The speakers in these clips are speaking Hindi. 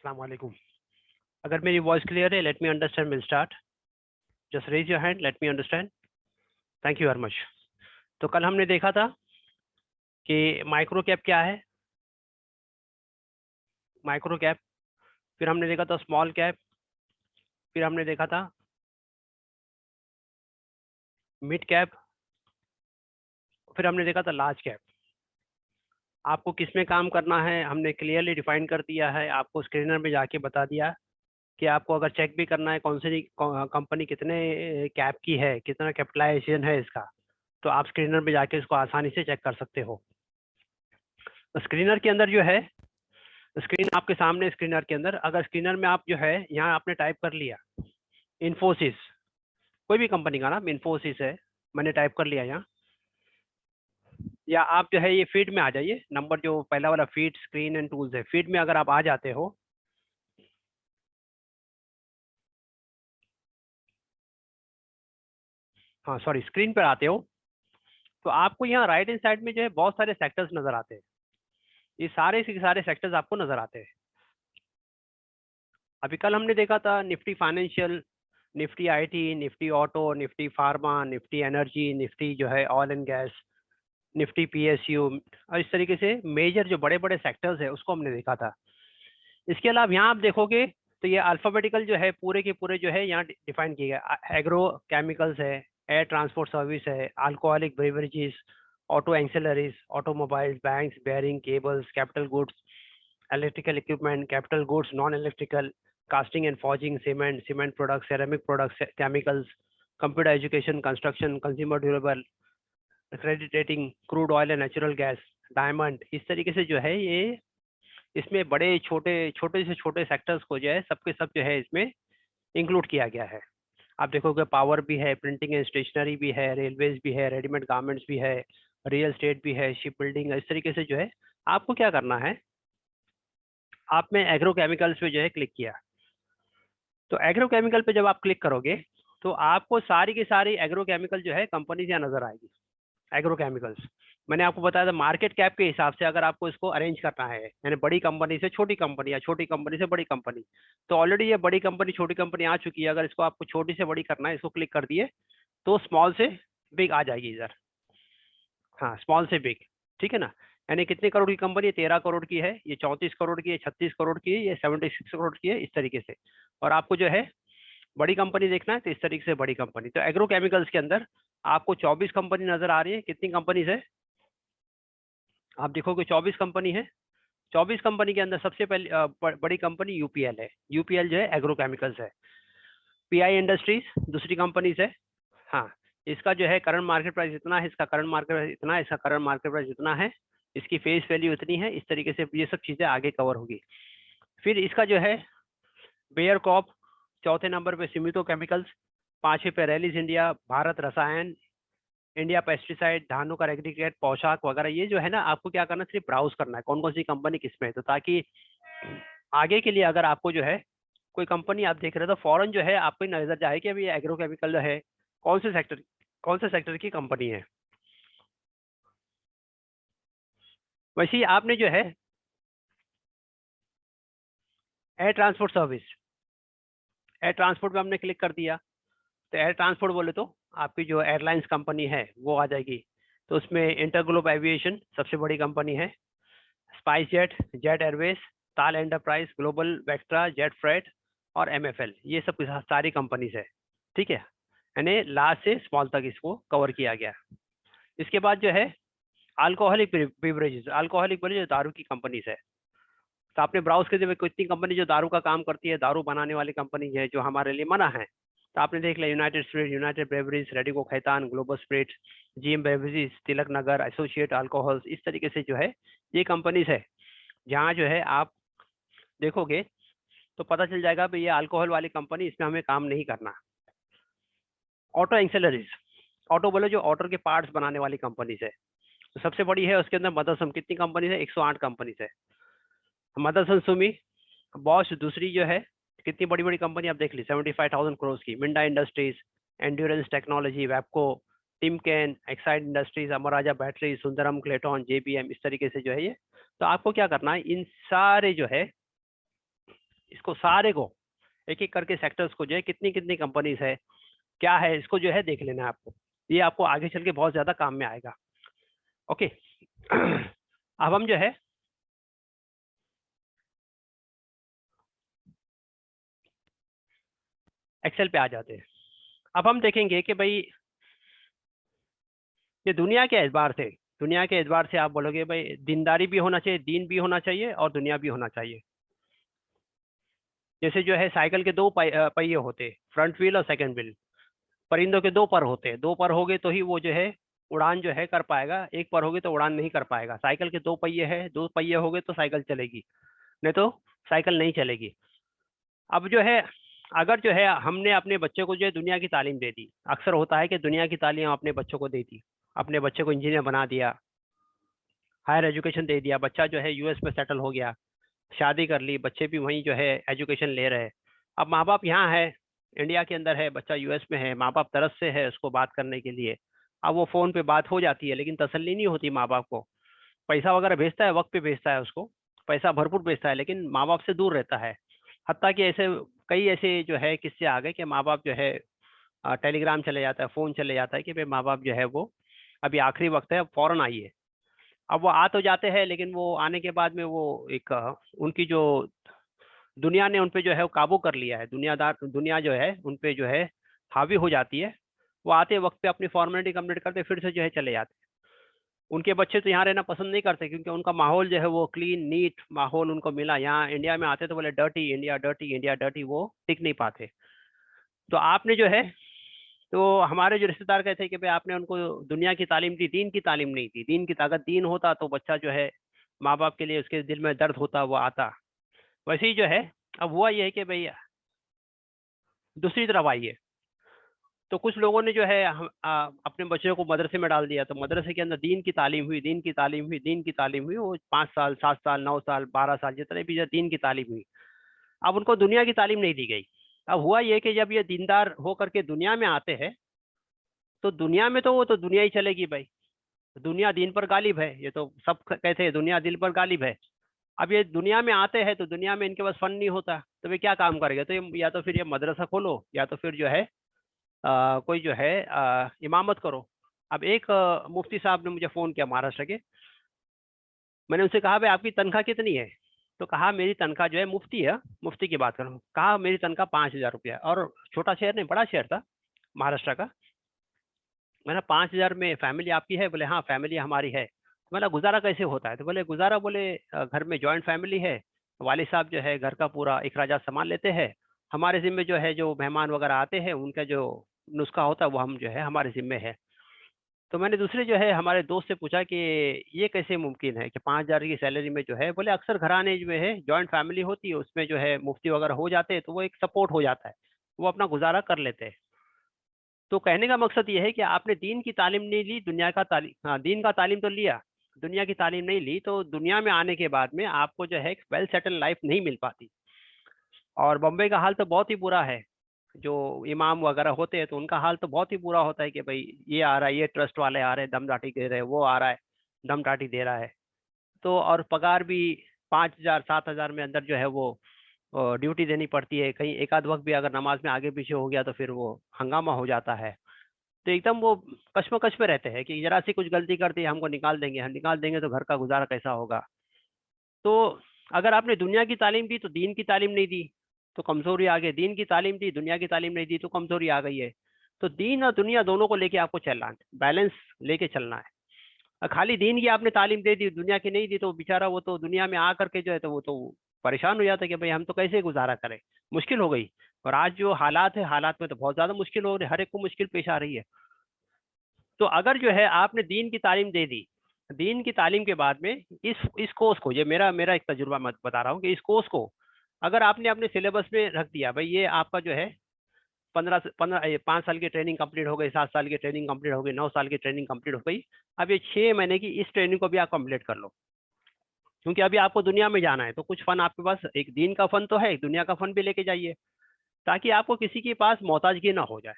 अस्सलाम वालेकुम। अगर मेरी वॉइस क्लियर है, let me understand, will start. Just raise your hand, let me understand. Thank you very much. तो कल हमने देखा था कि माइक्रो कैप क्या है, माइक्रो कैप, फिर हमने देखा था स्मॉल कैप, फिर हमने देखा था मिड कैप, फिर हमने देखा था लार्ज कैप। आपको किस में काम करना है हमने क्लियरली डिफाइन कर दिया है, आपको स्क्रीनर में जाके बता दिया कि आपको अगर चेक भी करना है कौन सी कंपनी कितने कैप की है, कितना कैपिटलाइजेशन है इसका, तो आप स्क्रीनर में जाके इसको आसानी से चेक कर सकते हो। तो स्क्रीनर के अंदर जो है, स्क्रीन आपके सामने, स्क्रीनर के अंदर अगर स्क्रीनर में आप जो है यहाँ आपने टाइप कर लिया इन्फोसिस, कोई भी कंपनी का नाम इन्फोसिस है, मैंने टाइप कर लिया यहाँ, या आप जो है ये फीड में आ जाइए, नंबर जो पहला वाला फीड स्क्रीन एंड टूल्स है, फीड में अगर आप आ जाते हो, हाँ सॉरी स्क्रीन पर आते हो, तो आपको यहाँ राइट हैंड साइड में जो है बहुत सारे सेक्टर्स नजर आते हैं। ये सारे के सारे सेक्टर्स आपको नजर आते हैं। अभी कल हमने देखा था Nifty financial, Nifty IT, Nifty auto, Nifty pharma, Nifty energy, Nifty जो है oil and gas, Nifty PSU, और इस तरीके से मेजर जो बड़े बड़े सेक्टर्स है उसको हमने देखा था। इसके अलावा यहाँ आप देखोगे तो ये अल्फाबेटिकल जो है पूरे के पूरे जो है यहाँ डिफाइन किए गए। एग्रो केमिकल्स है, एयर ट्रांसपोर्ट सर्विस है, alcoholic beverages, auto ancillaries, automobiles, banks, bearing, cables, capital goods, electrical equipment, capital goods, non electrical, casting and forging, cement, cement products, ceramic products, chemicals, computer education, construction, consumer durable, credit rating, crude oil and natural gas, diamond, इस तरीके से जो है ये इसमें बड़े छोटे छोटे से छोटे सेक्टर्स को जो है सबके सब जो है इसमें इंक्लूड किया गया है। आप देखोगे पावर भी है, प्रिंटिंग एंड स्टेशनरी भी है, रेलवेज भी है, रेडीमेड गारमेंट्स भी है, रियल एस्टेट भी है, शिप बिल्डिंग, इस तरीके से जो है आपको क्या करना है, आपने एग्रो केमिकल्स पे जो है क्लिक किया। तो एग्रो केमिकल पे जब आप क्लिक करोगे तो आपको सारी की सारी एग्रो केमिकल जो है कंपनी यहाँ नजर आएगी। एग्रो केमिकल्स मैंने आपको बताया था मार्केट कैप के हिसाब से अगर आपको इसको अरेंज करना है, यानी बड़ी कंपनी से छोटी कंपनी या छोटी कंपनी से बड़ी कंपनी, तो ऑलरेडी ये बड़ी कंपनी छोटी कंपनी आ चुकी है। अगर इसको आपको छोटी से बड़ी करना है, इसको क्लिक कर दिए तो स्मॉल से बिग आ जाएगी इधर। हाँ स्मॉल से बिग, ठीक है ना। यानी कितने करोड़ की कंपनी है, 13 करोड़ की है, ये 34 करोड़ की है, 36 करोड़ की है, ये 76 करोड़ की है, इस तरीके से। और आपको जो है बड़ी कंपनी देखना है तो इस तरीके से बड़ी कंपनी। तो एग्रो केमिकल्स के अंदर आपको 24 कंपनी नजर आ रही है। कितनी कंपनीज है आप देखोगे, 24 कंपनी है। 24 कंपनी के अंदर सबसे पहले बड़ी कंपनी यूपीएल है। यूपीएल जो है एग्रो केमिकल्स है। पीआई इंडस्ट्रीज दूसरी कंपनीज है। हाँ, इसका जो है करंट मार्केट प्राइस इतना है, इसका करंट मार्केट प्राइस इतना है, इसका करंट मार्केट प्राइस इतना है, इसकी फेस वैल्यू इतनी है, इस तरीके से ये सब चीजें आगे कवर होगी। फिर इसका जो है बेयर कॉप, चौथे नंबर पे सिमितो केमिकल्स, पांचवें पे रैलीज इंडिया, भारत रसायन, इंडिया पेस्टिसाइड, धानुका एग्रीगेट, पोशाक वगैरह। ये जो है ना, आपको क्या करना है, सिर्फ ब्राउज करना है कौन कौन सी कंपनी किसमें है, तो ताकि आगे के लिए अगर आपको जो है कोई कंपनी आप देख रहे हो तो फौरन जो है आपको नजर जाए कि अभी एग्रो केमिकल जो है कौन से सेक्टर की कंपनी है। वैसे ही आपने जो है air transport service, air transport पे हमने क्लिक कर दिया तो एयर ट्रांसपोर्ट बोले तो आपकी जो एयरलाइंस कंपनी है वो आ जाएगी। तो उसमें इंटरग्लोब एविएशन सबसे बड़ी कंपनी है, स्पाइस जेट, जेट एयरवेज, ताल enterprise, global Vectra, jet freight और एमएफएल, ये सब सारी कंपनीज है। ठीक है, यानी लास्ट से स्मॉल तक इसको कवर किया गया। इसके बाद जो है अल्कोहलिक बिवरेजेस, अल्कोहलिक बेवरेज दारू की कंपनीज है। तो आपने ब्राउज करते हुए कितनी कंपनी जो दारू का काम करती है, दारू बनाने वाली कंपनी है जो हमारे लिए मना है, तो आपने देख लिया United Spirit, United Breweries, Radico Khaitan, Global Spirit, GM Breweries, Tilak Nagar, associate alcohols, इस तरीके से जो है ये कंपनीज है जहाँ जो है आप देखोगे तो पता चल जाएगा भाई ये अल्कोहल वाली कंपनी, इसमें हमें काम नहीं करना। ऑटो एक्सेलरीज, ऑटो बोले जो ऑटो के पार्ट्स बनाने वाली कंपनीज है, तो सबसे बड़ी है उसके अंदर मदरसम, कितनी कंपनीज है, 108 कंपनीज है। मदरसन सुमी, बॉश दूसरी जो है, कितनी बड़ी बड़ी कंपनी आप देख ली, 75,000 करोड़ की। Minda industries, endurance technology, Wabco, Timken, Exide industries, Amara Raja battery, Sundaram Clayton, JBM, इस तरीके से जो है ये। तो आपको क्या करना है, इन सारे जो है इसको सारे को एक एक करके सेक्टर्स को जो है कितनी कितनी कंपनीज है, क्या है, इसको जो है देख लेना है आपको। ये आपको आगे चल के बहुत ज्यादा काम में आएगा। ओके। अब हम जो है एक्सेल पे आ जाते हैं। अब हम देखेंगे कि भाई ये दुनिया के एतबार से आप बोलोगे भाई दीनदारी भी होना चाहिए, दीन भी होना चाहिए और दुनिया भी होना चाहिए। जैसे जो है साइकिल के दो पहिए होते, फ्रंट व्हील और सेकंड व्हील। परिंदों के दो पर होते हैं, दो पर हो गए तो ही वो जो है उड़ान जो है कर पाएगा, एक पर होगी तो उड़ान नहीं कर पाएगा। साइकिल के दो पहिए है, दो पहिए हो गए तो साइकिल चलेगी, नहीं तो साइकिल नहीं चलेगी। अब जो है अगर जो है हमने अपने बच्चे को जो है दुनिया की तालीम दे दी, अक्सर होता है कि दुनिया की तालीम अपने बच्चों को दे दी, अपने बच्चे को इंजीनियर बना दिया, हायर एजुकेशन दे दिया, बच्चा जो है यूएस में सेटल हो गया, शादी कर ली, बच्चे भी वहीं जो है एजुकेशन ले रहे हैं। अब माँ बाप यहाँ है, इंडिया के अंदर है, बच्चा यूएस में है, माँ बाप तरस से है उसको बात करने के लिए। अब वो फोन पे बात हो जाती है लेकिन तसल्ली नहीं होती माँ बाप को। पैसा वगैरह भेजता है, वक्त पे भेजता है उसको, पैसा भरपूर भेजता है, लेकिन माँ बाप से दूर रहता है। हत्ता कि ऐसे कई ऐसे जो है किस्से आ गए कि माँ बाप जो है टेलीग्राम चले जाता है, फोन चले जाता है कि भाई माँ बाप जो है वो अभी आखिरी वक्त है, अब फौरन आइए। अब वो आ तो जाते हैं लेकिन वो आने के बाद में वो एक उनकी जो दुनिया ने उनपे जो है वो काबू कर लिया है, दुनिया जो है उनपे जो है हावी हो जाती है। वो आते वक्त पे अपनी फॉर्मेलिटी कंप्लीट करते फिर से जो है चले जाते। उनके बच्चे तो यहाँ रहना पसंद नहीं करते क्योंकि उनका माहौल जो है वो क्लीन नीट माहौल उनको मिला। यहाँ इंडिया में आते तो बोले dirty India, dirty India, dirty, वो टिक नहीं पाते। तो आपने जो है तो हमारे जो रिश्तेदार कहते हैं कि भाई आपने उनको दुनिया की तालीम दी, दीन की तालीम नहीं दी। दीन की ताकत दीन होता तो बच्चा जो है माँ बाप के लिए उसके दिल में दर्द होता, वो आता। वैसे ही जो है अब हुआ ये है कि भाई दूसरी तरफ आइए, तो कुछ लोगों ने जो है अपने बच्चों को मदरसे में डाल दिया, तो मदरसे के अंदर दीन की तालीम हुई, दीन की तालीम हुई, दीन की तालीम हुई, वो 5 साल 7 साल 9 साल 12 साल जितने भी जो दीन की तालीम हुई। अब उनको दुनिया की तालीम नहीं दी गई। अब हुआ ये कि जब ये दीनदार होकर के दुनिया में आते हैं तो दुनिया में तो वो तो दुनिया ही चलेगी भाई, दुनिया दीन पर गालिब है, ये तो सब कहते हैं दुनिया दिल पर गालिब है। अब ये दुनिया में आते हैं तो दुनिया में इनके पास फंड नहीं होता, तो वे क्या काम करेंगे? तो या तो फिर ये मदरसा खोलो या तो फिर जो है कोई जो है इमामत करो। अब एक मुफ्ती साहब ने मुझे फ़ोन किया महाराष्ट्र के। मैंने उनसे कहा भाई आपकी तनख्वाह कितनी है? तो कहा मेरी तनख्वाह जो है, मुफ्ती है, मुफ्ती की बात करूँ, कहा मेरी तनख्वाह 5,000 रुपया। और छोटा शहर नहीं, बड़ा शहर था महाराष्ट्र का। मैंने 5,000 में फैमिली आपकी है? बोले हाँ फैमिली हमारी है। तो मैंने गुजारा कैसे होता है? तो बोले गुजारा, बोले घर में जॉइंट फैमिली है, वालिद साहब जो है घर का पूरा इखराजात संभाल लेते हैं, हमारे जिम्मे जो है जो मेहमान वगैरह आते हैं उनका जो नुस्खा होता है वो हम जो है हमारे जिम्मे है। तो मैंने दूसरे जो है हमारे दोस्त से पूछा कि ये कैसे मुमकिन है कि 5,000 की सैलरी में जो है? बोले अक्सर घराने में है, जॉइंट फैमिली होती है, उसमें जो है मुफ्ती वगैरह हो जाते हैं तो वो एक सपोर्ट हो जाता है, वो अपना गुजारा कर लेते हैं। तो कहने का मकसद ये है कि आपने दीन की तालीम नहीं ली, दुनिया का तालीम, हाँ दीन का तालीम तो लिया, दुनिया की तालीम नहीं ली, तो दुनिया में आने के बाद में आपको जो है एक वेल सेटल लाइफ नहीं मिल पाती। और बम्बई का हाल तो बहुत ही बुरा है, जो इमाम वगैरह होते हैं तो उनका हाल तो बहुत ही बुरा होता है कि भाई ये आ रहा है, ये ट्रस्ट वाले आ रहे हैं दम दाटी दे रहे हैं, वो आ रहा है दम दाटी दे रहा है। तो और पगार भी 5,000 7,000 में अंदर जो है वो ड्यूटी देनी पड़ती है। कहीं एक आध वक्त भी अगर नमाज में आगे पीछे हो गया तो फिर वो हंगामा हो जाता है। तो एकदम वो कश्मकश में रहते हैं कि जरा सी कुछ गलती करती है हमको निकाल देंगे, हम निकाल देंगे तो घर का गुजारा कैसा होगा। तो अगर आपने दुनिया की तालीम दी तो दीन की तालीम नहीं दी तो कमजोरी आ गई, दीन की तालीम दी दुनिया की तालीम नहीं दी तो कमजोरी आ गई है। तो दीन और दुनिया दोनों को लेके आपको चलना है, बैलेंस लेके चलना है। खाली दीन की आपने तालीम दे दी, दुनिया की नहीं दी, तो बेचारा वो तो दुनिया में आ करके जो है तो वो तो परेशान हो जाता है कि भाई हम तो कैसे गुजारा करें, मुश्किल हो गई। और आज जो हालात है, हालात में तो बहुत ज्यादा मुश्किल हो रही है, हर एक को मुश्किल पेश आ रही है। तो अगर जो है आपने दीन की तालीम दे दी, दीन की तालीम के बाद में इस कोर्स को, ये मेरा मेरा एक तजुर्बा मैं बता रहा हूँ कि इस कोर्स को अगर आपने अपने सिलेबस में रख दिया, भाई ये आपका जो है 5 साल की ट्रेनिंग कंप्लीट हो गई, 7 साल की ट्रेनिंग कंप्लीट हो गई, 9 साल की ट्रेनिंग कंप्लीट हो गई, अब ये 6 महीने की इस ट्रेनिंग को भी आप कंप्लीट कर लो। क्योंकि अभी आपको दुनिया में जाना है तो कुछ फन आपके पास, एक दीन का फन तो है, एक दुनिया का फन भी लेके जाइए, ताकि आपको किसी के पास मोहताजगी ना हो जाए।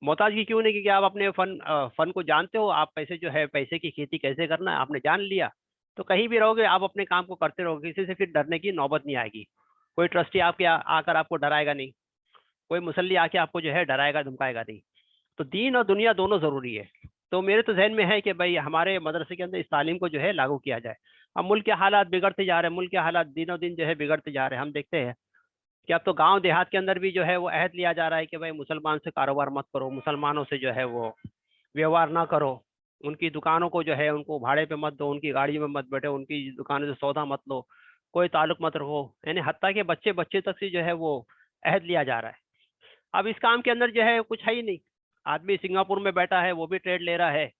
मोहताजगी क्यों नहीं? क्योंकि आप अपने फन को जानते हो, आप पैसे जो है पैसे की खेती कैसे करना है आपने जान लिया, तो कहीं भी रहोगे आप अपने काम को करते रहोगे, किसी से फिर डरने की नौबत नहीं आएगी। कोई ट्रस्टी आपके आकर आपको डराएगा नहीं, कोई मुसल्ली आके आपको जो है डराएगा धमकाएगा नहीं। तो दीन और दुनिया दोनों ज़रूरी है। तो मेरे तो जहन में है कि भाई हमारे मदरसे के अंदर इस तालीम को जो है लागू किया जाए। अब मुल्क के हालात बिगड़ते जा रहे हैं, मुल्क के हालात दिनों दिन जो है बिगड़ते जा रहे हैं। हम देखते हैं कि अब तो गांव देहात के अंदर भी जो है वो अहद लिया जा रहा है कि भाई मुसलमान से कारोबार मत करो, मुसलमानों से जो है वो व्यवहार ना करो, उनकी दुकानों को जो है उनको भाड़े पे मत दो, उनकी गाड़ी में मत बैठो, उनकी दुकानों से सौदा मत लो, कोई ताल्लुक मत रखो। यानी हत्ता के बच्चे बच्चे तक से जो है वो अहद लिया जा रहा है। अब इस काम के अंदर जो है कुछ है ही नहीं। आदमी सिंगापुर में बैठा है वो भी ट्रेड ले रहा है,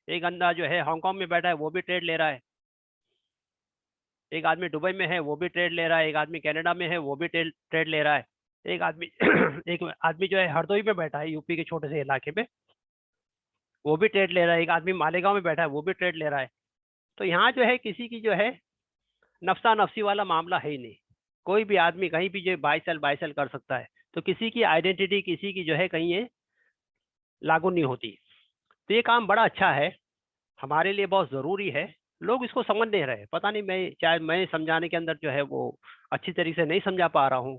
एक बंदा जो है हांगकांग में बैठा है वो भी ट्रेड ले रहा है, एक आदमी दुबई में है वो भी ट्रेड ले रहा है, एक आदमी कनाडा में है वो भी ट्रेड ले रहा है, एक आदमी एक आदमी जो है हरदोई में बैठा है यूपी के छोटे से इलाके में, वो भी ट्रेड ले रहा है, एक आदमी मालेगांव में बैठा है वो भी ट्रेड ले रहा है। तो यहाँ जो है किसी की जो है नफसा नफसी वाला मामला है ही नहीं। कोई भी आदमी कहीं भी जो बाई सेल कर सकता है। तो किसी की आइडेंटिटी किसी की जो है कहीं ये लागू नहीं होती। तो ये काम बड़ा अच्छा है, हमारे लिए बहुत ज़रूरी है। लोग इसको समझ नहीं रहे, पता नहीं, मैं चाहे मैं समझाने के अंदर जो है वो अच्छी तरीके से नहीं समझा पा रहा हूँ,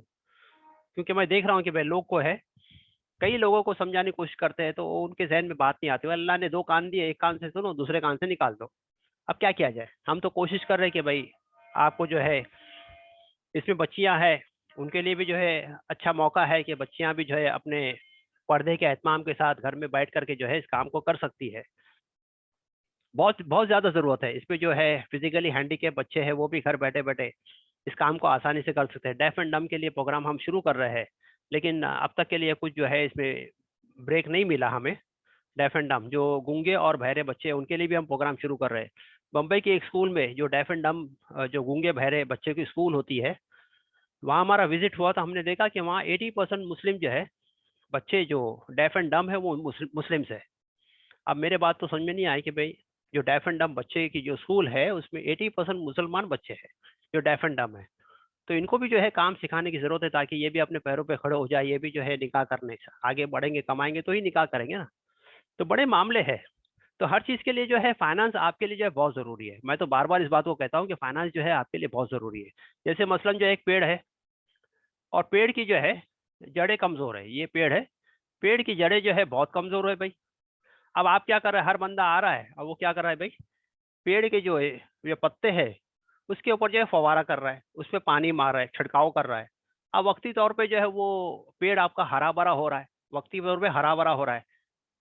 क्योंकि मैं देख रहा हूँ कि भाई लोग को है, कई लोगों को समझाने की कोशिश करते हैं तो उनके जहन में बात नहीं आती। अल्लाह ने दो कान दिए, एक कान से सुनो दूसरे कान से निकाल दो। अब क्या किया जाए? हम तो कोशिश कर रहे हैं कि भाई आपको जो है इसमें बच्चियां हैं उनके लिए भी जो है अच्छा मौका है कि बच्चियां भी जो है अपने पर्दे के एहतमाम के साथ घर में बैठ करके जो है इस काम को कर सकती है। बहुत बहुत ज़्यादा ज़रूरत है इसमें। जो है फिजिकली हैंडीकैप बच्चे हैं वो भी घर बैठे बैठे इस काम को आसानी से कर सकते हैं। डेफ एंड डम के लिए प्रोग्राम हम शुरू कर रहे हैं, लेकिन अब तक के लिए कुछ जो है इसमें ब्रेक नहीं मिला हमें। डेफ एंड डम जो गूंगे और बहरे बच्चे हैं उनके लिए भी हम प्रोग्राम शुरू कर रहे हैं। बम्बई के एक स्कूल में जो डेफ एंड डम जो गूंगे बहरे बच्चे की स्कूल होती है, वहाँ हमारा विजिट हुआ तो हमने देखा कि वहाँ 80% मुस्लिम जो है बच्चे जो डेफ एंड डम है वो मुस्लिम्स है। अब मेरे बात तो समझ में नहीं आई कि भाई जो डेफ एंड डम बच्चे की जो स्कूल है उसमें 80% मुसलमान बच्चे हैं जो डेफ एंड डम है। तो इनको भी जो है काम सिखाने की जरूरत है ताकि ये भी अपने पैरों पे खड़े हो जाए, ये भी जो है निकाह करने से आगे बढ़ेंगे, कमाएंगे तो ही निकाह करेंगे ना। तो बड़े मामले हैं। तो हर चीज़ के लिए जो है फाइनेंस आपके लिए जो है बहुत ज़रूरी है। मैं तो बार बार इस बात को कहता हूँ कि फाइनेंस जो है आपके लिए बहुत ज़रूरी है। जैसे मसलन जो है एक पेड़ है और पेड़ की जो है जड़ें कमज़ोर है, ये पेड़ है, पेड़ की जड़ें जो है बहुत कमज़ोर है भाई। अब आप क्या कर रहे हैं, हर बंदा आ रहा है और वो क्या कर रहा है भाई, पेड़ के जो है ये पत्ते हैं उसके ऊपर जो है फवारा कर रहा है, उस पर पानी मार रहा है, छिड़काव कर रहा है। अब वक्ती तौर पे जो है वो पेड़ आपका हरा भरा हो रहा है, वक्ती तौर पे हरा भरा हो रहा है।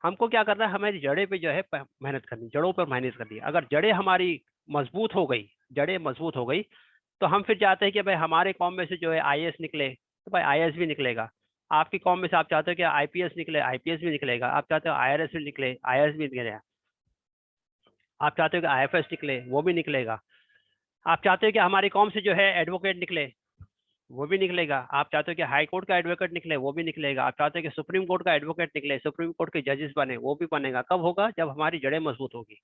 हमको क्या करना है, हमारी जड़ें पे जो है मेहनत करनी, जड़ों पर मेहनत करनी है। अगर जड़ें हमारी मजबूत हो गई, जड़ें मजबूत हो गई, तो हम फिर चाहते हैं कि भाई हमारे कौम में से जो है आईएएस निकले तो भाई आईएएस भी निकलेगा। आपकी कौम में से आप चाहते हो कि आईपीएस निकले, आईपीएस भी निकलेगा। आप चाहते हो आईआरएस भी निकले, आईआरएस भी निकलेगा। आप चाहते हो कि आईएफएस निकले, वो भी निकलेगा। आप चाहते हो कि हमारी कौम से जो है एडवोकेट निकले, वो भी निकलेगा। आप चाहते हो कि हाई कोर्ट का एडवोकेट निकले, वो भी निकलेगा। आप चाहते हो कि सुप्रीम कोर्ट का एडवोकेट निकले, सुप्रीम कोर्ट के जजेस बने, वो भी बनेगा। कब होगा? जब हमारी जड़ें मजबूत होगी।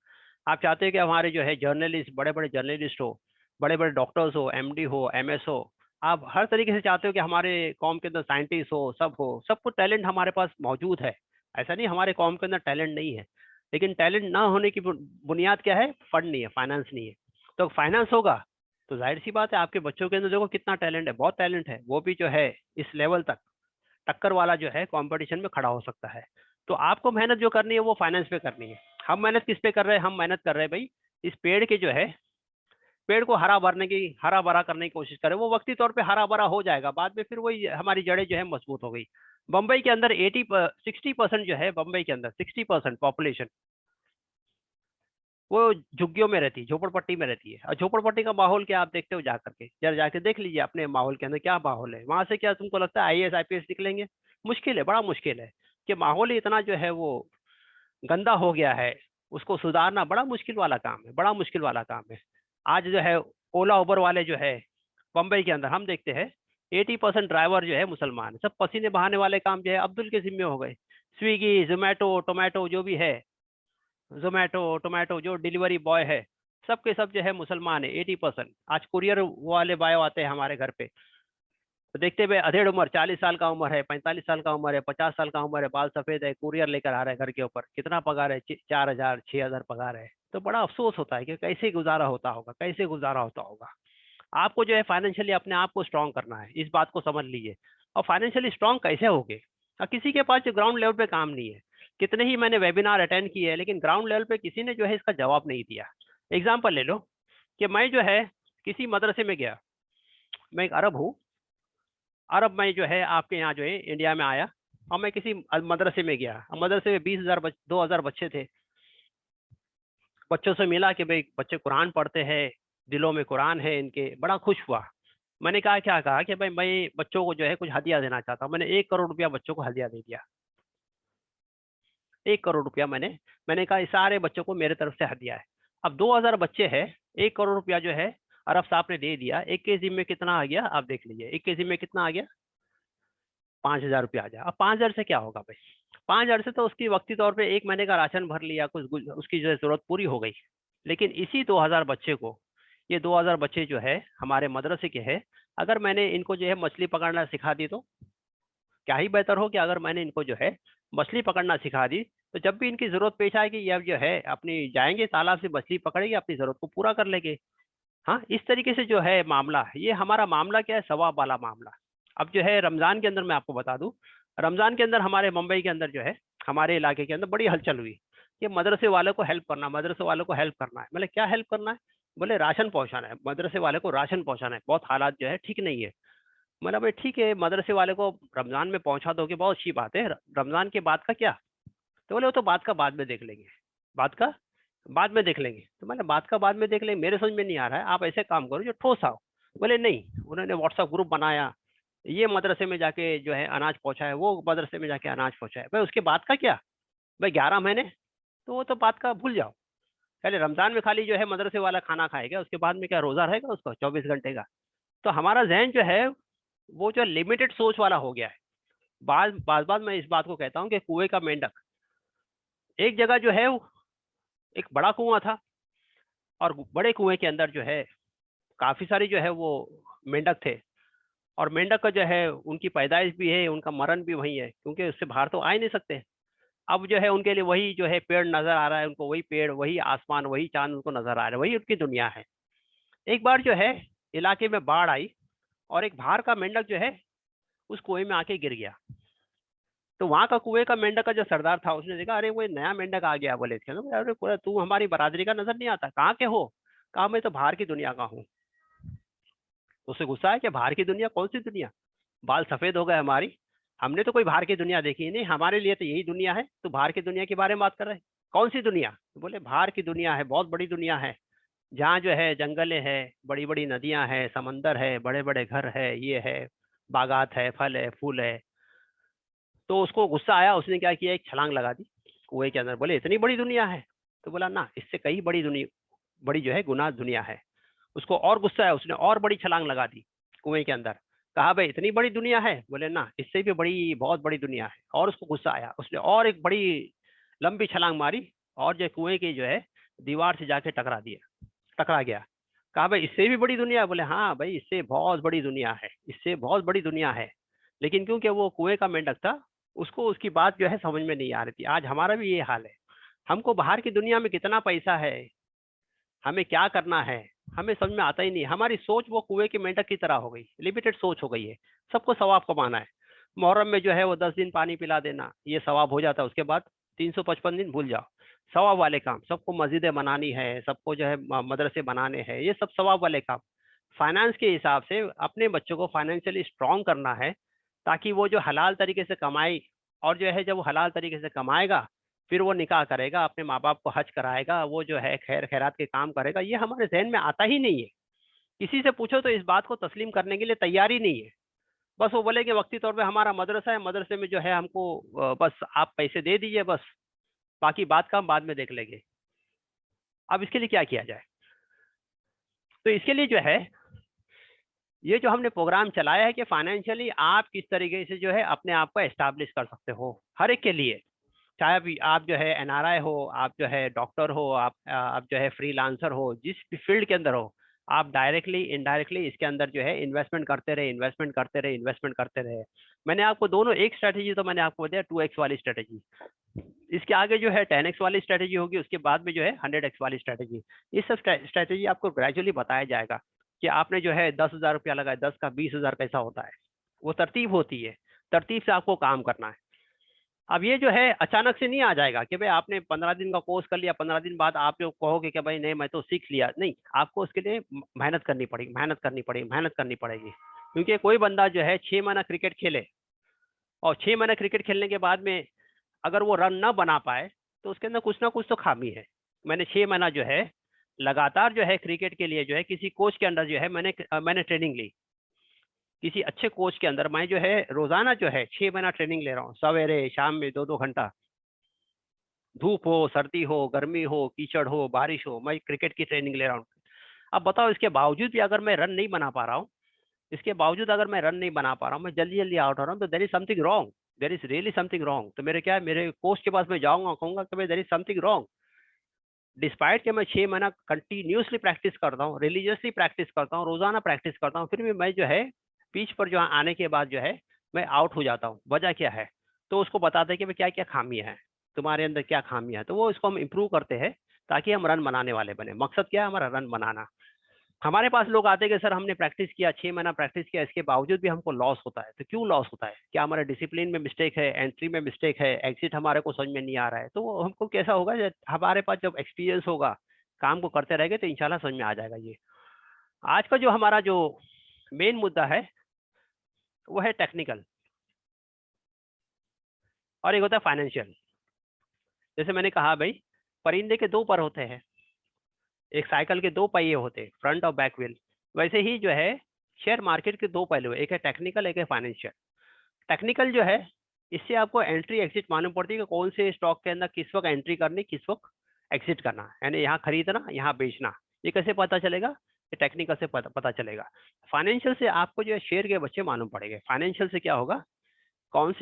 आप चाहते हो कि हमारे जो है जर्नलिस्ट, बड़े बड़े जर्नलिस्ट हो, बड़े बड़े डॉक्टर्स हो, एमडी हो, एमएस हो, आप हर तरीके से चाहते हो कि हमारे कौम के अंदर साइंटिस्ट हो, सब कुछ टैलेंट हमारे पास मौजूद है। ऐसा नहीं हमारे कौम के अंदर टैलेंट नहीं है, लेकिन टैलेंट ना होने की बुनियाद क्या है? फंड नहीं है, फाइनेंस नहीं है। तो फाइनेंस होगा तो जाहिर सी बात है आपके बच्चों के अंदर देखो कितना टैलेंट है, बहुत टैलेंट है, वो भी जो है इस लेवल तक टक्कर वाला जो है कंपटीशन में खड़ा हो सकता है। तो आपको मेहनत जो करनी है वो फाइनेंस पे करनी है। हम मेहनत किस पे कर रहे हैं? हम मेहनत कर रहे हैं भाई इस पेड़ के जो है, पेड़ को हरा भरा करने की कोशिश करें। वो वक्ती तौर पे हरा भरा हो जाएगा, बाद में फिर वही हमारी जड़ें जो है मजबूत हो गई। बम्बई के अंदर 60% जो है, बम्बई के अंदर 60% पॉपुलेशन वो झुग्गियों में रहती है, झोपड़पट्टी में रहती है। और झोपड़पट्टी का माहौल क्या आप देखते हो? जा करके जरा जाके देख लीजिए अपने माहौल के अंदर क्या माहौल है। वहां से क्या तुमको लगता है आईएएस आईपीएस निकलेंगे? मुश्किल है, बड़ा मुश्किल है। कि माहौल ही इतना जो है वो गंदा हो गया है, उसको सुधारना बड़ा मुश्किल वाला काम है, बड़ा मुश्किल वाला काम है। आज जो है ओला उबर वाले जो है बम्बई के अंदर हम देखते हैं 80% ड्राइवर जो है मुसलमान है। सब पसीने बहाने वाले काम जो है अब्दुल के जिम्मे हो गए। स्विगी, जोमेटो, टोमेटो जो भी है, जोमेटो टोमेटो जो डिलीवरी बॉय है, सब के सब जो है मुसलमान है 80%। आज कुरियर वाले बॉय आते हैं हमारे घर पे, तो देखते हुए अधेड़ उम्र, 40 साल का उम्र है, 45 साल का उम्र है, 50 साल का उम्र है, बाल सफेद है, कुरियर लेकर आ रहा है घर के ऊपर। कितना पगार है? 4,000 6,000 पगार है। तो बड़ा अफसोस होता है कि कैसे गुजारा होता होगा, कैसे गुजारा होता होगा। आपको जो है फाइनेंशियली अपने आप को स्ट्रांग करना है, इस बात को समझ लीजिए। और फाइनेंशियली स्ट्रांग कैसे होगे? किसी के पास जो ग्राउंड लेवल पे काम नहीं है। कितने ही मैंने वेबिनार अटेंड किए हैं, लेकिन ग्राउंड लेवल पे किसी ने जो है इसका जवाब नहीं दिया। एग्जाम्पल ले लो कि मैं जो है किसी मदरसे में गया, मैं एक अरब हूँ, अरब में जो है आपके यहाँ जो है इंडिया में आया, और मैं किसी मदरसे में गया, मदरसे में 20,000 2,000 बच्चे थे। बच्चों से मिला कि भाई बच्चे कुरान पढ़ते हैं, दिलों में कुरान है इनके, बड़ा खुश हुआ। मैंने कहा, क्या कहा कि भाई मैं बच्चों को जो है कुछ हदिया देना चाहता हूँ। मैंने 1 करोड़ रुपया बच्चों को हदिया दे दिया। 1 करोड़ रुपया मैंने कहा इस सारे बच्चों को मेरे तरफ से हदिया है। अब 2,000 बच्चे हैं, 1 करोड़ रुपया जो है अरब साहब ने दे दिया। एक के जिम्मे कितना आ गया आप देख लीजिए, एक के जिम्मे कितना आ गया? 5,000 रुपया आ गया। अब 5,000 से क्या होगा भाई? 5,000 से तो उसकी वक्ती तौर पे 1 महीने का राशन भर लिया, उसकी जो है जरूरत पूरी हो गई। लेकिन इसी 2,000 बच्चे को, ये 2,000 बच्चे जो है हमारे मदरसे के हैं, अगर मैंने इनको जो है मछली पकड़ना सिखा दी, तो क्या ही बेहतर हो कि अगर मैंने इनको जो है मछली पकड़ना सिखा दी, तो जब भी इनकी जरूरत पेश आएगी, ये जो है अपनी जाएंगे तालाब से मछली पकड़ेंगे, अपनी जरूरत को पूरा कर लेंगे। हाँ, इस तरीके से जो है मामला, ये हमारा मामला क्या है, सवाब वाला मामला। अब जो है रमजान के अंदर मैं आपको बता दूं, रमजान के अंदर हमारे मुंबई के अंदर जो है, हमारे इलाके के अंदर बड़ी हलचल हुई कि मदरसे वालों को हेल्प करना, मदरसे वालों को हेल्प करना है। मतलब क्या हेल्प करना है? बोले राशन पहुंचाना है, मदरसे वाले को राशन पहुंचाना है, बहुत हालात जो है ठीक नहीं है। मतलब भाई ठीक है, मदरसे वाले को रमजान में पहुंचा दोगे, बहुत अच्छी बात है, रमजान के बाद का क्या? तो बोले वो तो बात का बाद में देख लेंगे, बात का बाद में देख लेंगे। तो मैंने बात का बाद में देख लेंगे, मेरे समझ में नहीं आ रहा है, आप ऐसे काम करो जो ठोस आओ। बोले नहीं, उन्होंने व्हाट्सएप ग्रुप बनाया, ये मदरसे में जाके जो है अनाज पहुंचाए, वो मदरसे में जाके अनाज पहुंचाए। भाई उसके बाद का क्या? भाई 11 महीने, तो वो तो बात का भूल जाओ। पहले रमजान में खाली जो है मदरसे वाला खाना खाएगा, उसके बाद में क्या रोजा रहेगा उसका 24 घंटे का? तो हमारा जहन जो है वो जो लिमिटेड सोच वाला हो गया है। बार मैं इस बात को कहता हूँ कि कुएं का मेंढक, एक जगह जो है एक बड़ा कुआं था, और बड़े कुएं के अंदर जो है काफी सारी जो है वो मेंढक थे। और मेंढक का जो है उनकी पैदाइश भी है, उनका मरण भी वही है, क्योंकि उससे बाहर तो आ ही नहीं सकते। अब जो है उनके लिए वही जो है पेड़ नजर आ रहा है उनको, वही पेड़, वही आसमान, वही चांद उनको नजर आ रहा है, वही उनकी दुनिया है। एक बार जो है इलाके में बाढ़ आई, और एक बाहर का मेंढक जो है उस कुएं में आके गिर गया। तो वहां का कुएं का मेंढक का जो सरदार था, उसने देखा अरे वो नया मेंढक आ गया। बोले अरे पूरा तू हमारी बरादरी का नजर नहीं आता, कहाँ के हो? कहा मैं तो बाहर की दुनिया का हूँ। उसे गुस्सा है कि बाहर की दुनिया? कौन सी दुनिया? बाल सफेद हो गए हमारी, हमने तो कोई बाहर की दुनिया देखी ही नहीं, हमारे लिए तो यही दुनिया है। तो बाहर की दुनिया के बारे में बात कर रहे हैं, कौन सी दुनिया? तो बोले बाहर की दुनिया है, बहुत बड़ी दुनिया है, जहाँ जो है जंगलें हैं, बड़ी बड़ी नदियां हैं, समंदर है, बड़े बड़े घर है, ये है, बागात है, फल है, फूल है। तो उसको गुस्सा आया, उसने क्या किया, एक छलांग लगा दी कुएं के अंदर। बोले इतनी बड़ी दुनिया है? तो बोला ना, इससे कई बड़ी दुनिया, बड़ी जो है गुना दुनिया है। उसको और गुस्सा है, उसने और बड़ी छलांग लगा दी कुएं के अंदर। कहा भाई इतनी बड़ी दुनिया है? बोले ना, इससे भी बड़ी, बहुत बड़ी दुनिया है। और उसको गुस्सा आया, उसने और एक बड़ी लंबी छलांग मारी, और जो कुएं की जो है दीवार से जाके टकरा गया। कहा भाई इससे भी बड़ी दुनिया है? बोले हाँ भाई, इससे बहुत बड़ी दुनिया है, इससे बहुत बड़ी दुनिया है। लेकिन क्योंकि वो कुएं का मेंढक था, उसको उसकी बात जो है समझ में नहीं आ रही थी। आज हमारा भी ये हाल है, हमको बाहर की दुनिया में कितना पैसा है, हमें क्या करना है, हमें समझ में आता ही नहीं। हमारी सोच वो कुएं के मेंढक की तरह हो गई, लिमिटेड सोच हो गई है। सबको सवाब कमाना है। मुहर्रम में जो है वो 10 दिन पानी पिला देना, ये सवाब हो जाता है। उसके बाद 355 दिन भूल जाओ, सवाब वाले काम। सबको मस्जिदें बनानी है, सबको जो है मदरसे बनाने हैं, ये सब सवाब वाले काम। फाइनेंस के हिसाब से अपने बच्चों को फाइनेंशियली स्ट्रांग करना है, ताकि वो जो हलाल तरीके से कमाए, और जो है जब वो हलाल तरीके से कमाएगा, फिर वो निकाह करेगा, अपने माँ बाप को हज कराएगा, वो जो है खैर खैरात के काम करेगा। ये हमारे जहन में आता ही नहीं है। किसी से पूछो तो इस बात को तस्लीम करने के लिए तैयार ही नहीं है। बस वो बोले कि वक्ती तौर पे हमारा मदरसा है, मदरसे में जो है हमको बस आप पैसे दे दीजिए, बस बाकी बात का हम बाद में देख लेंगे। अब इसके लिए क्या किया जाए? तो इसके लिए जो है ये जो हमने प्रोग्राम चलाया है कि फाइनेंशियली आप किस तरीके से जो है अपने आप को एस्टैब्लिश कर सकते हो, हर एक के लिए। चाहे अभी आप जो है एनआरआई हो, आप जो है डॉक्टर हो, आप जो है फ्रीलांसर हो, जिस भी फील्ड के अंदर हो, आप डायरेक्टली इनडायरेक्टली इसके अंदर जो है इन्वेस्टमेंट करते रहे, इन्वेस्टमेंट करते रहे, इन्वेस्टमेंट करते रहे। मैंने आपको दोनों, एक स्ट्रेटेजी तो मैंने आपको बताया 2x वाली स्ट्रेटेजी, इसके आगे जो है 10x वाली स्ट्रेटेजी होगी, उसके बाद में जो है 100x वाली स्ट्रेटेजी। ये सब स्ट्रेटेजी आपको ग्रेजुअली बताया जाएगा। कि आपने जो है 10,000 रुपया लगाया, 10 का 20,000 कैसा होता है, वो तरतीब होती है, तरतीब से आपको काम करना है। अब ये जो है अचानक से नहीं आ जाएगा कि भाई आपने 15 दिन का कोर्स कर लिया, 15 दिन बाद आप जो कहोगे कि भाई नहीं मैं तो सीख लिया, नहीं, आपको उसके लिए मेहनत करनी पड़ेगी, मेहनत करनी पड़ेगी, मेहनत करनी पड़ेगी। क्योंकि कोई बंदा जो है 6 महीना क्रिकेट खेले और 6 महीना क्रिकेट खेलने के बाद में अगर वो रन ना बना पाए तो उसके अंदर कुछ ना कुछ तो खामी है। मैंने 6 महीना जो है लगातार जो है क्रिकेट के लिए जो है किसी कोच के अंडर जो है मैंने ट्रेनिंग ली, किसी अच्छे कोच के अंदर मैं जो है रोजाना जो है 6 महीना ट्रेनिंग ले रहा हूँ, सवेरे शाम में 2-2 घंटा, धूप हो, सर्दी हो, गर्मी हो, कीचड़ हो, बारिश हो, मैं क्रिकेट की ट्रेनिंग ले रहा हूँ। अब बताओ इसके बावजूद भी अगर मैं रन नहीं बना पा रहा हूँ, इसके बावजूद अगर मैं रन नहीं बना पा रहा हूँ, मैं जल्दी जल्दी आउट हो रहा हूँ, तो there is something wrong, there is really something wrong. तो मेरे क्या है, मेरे कोच के पास मैं जाऊंगा, कहूंगा कि भाई there is something wrong. Despite कि मैं 6 महीना कंटिन्यूसली प्रैक्टिस करता हूँ, रिलीजियसली प्रैक्टिस करता हूँ, रोजाना प्रैक्टिस करता हूँ, फिर भी मैं जो है पिच पर जो आने के बाद जो है मैं आउट हो जाता हूँ, वजह क्या है? तो उसको बताते हैं कि भाई क्या क्या खामियां हैं, तुम्हारे अंदर क्या खामियां है, तो वो इसको हम इम्प्रूव करते हैं ताकि हम रन बनाने वाले बने। मकसद क्या है हमारा? रन बनाना। हमारे पास लोग आते हैं कि सर हमने प्रैक्टिस किया, 6 महीना प्रैक्टिस किया, इसके बावजूद भी हमको लॉस होता है। तो क्यों लॉस होता है? क्या हमारे डिसिप्लिन में मिस्टेक है, एंट्री में मिस्टेक है, एग्जिट हमारे को समझ में नहीं आ रहा है? तो वो हमको कैसा होगा, हमारे पास जब एक्सपीरियंस होगा, काम को करते रहेंगे, तो इंशाल्लाह समझ में आ जाएगा। ये आज का जो हमारा जो मेन मुद्दा है वो है टेक्निकल, और एक होता है फाइनेंशियल। जैसे मैंने कहा भाई, परिंदे के दो पर होते हैं, एक साइकिल के दो पहिए होते हैं, फ्रंट और बैक व्हील। वैसे ही जो है शेयर मार्केट के दो पहलू है, एक है टेक्निकल, एक है फाइनेंशियल। टेक्निकल जो है, इससे आपको एंट्री एग्जिट मालूम पड़ती है कि कौन से स्टॉक के अंदर किस वक्त एंट्री करनी, किस वक्त एग्जिट करना, यानी यहाँ खरीदना, यहाँ बेचना। ये कैसे पता चलेगा? ये टेक्निकल से पता चलेगा। फाइनेंशियल से आपको जो है शेयर के बच्चे मालूम पड़ेंगे। फाइनेंशियल से क्या होगा, कौन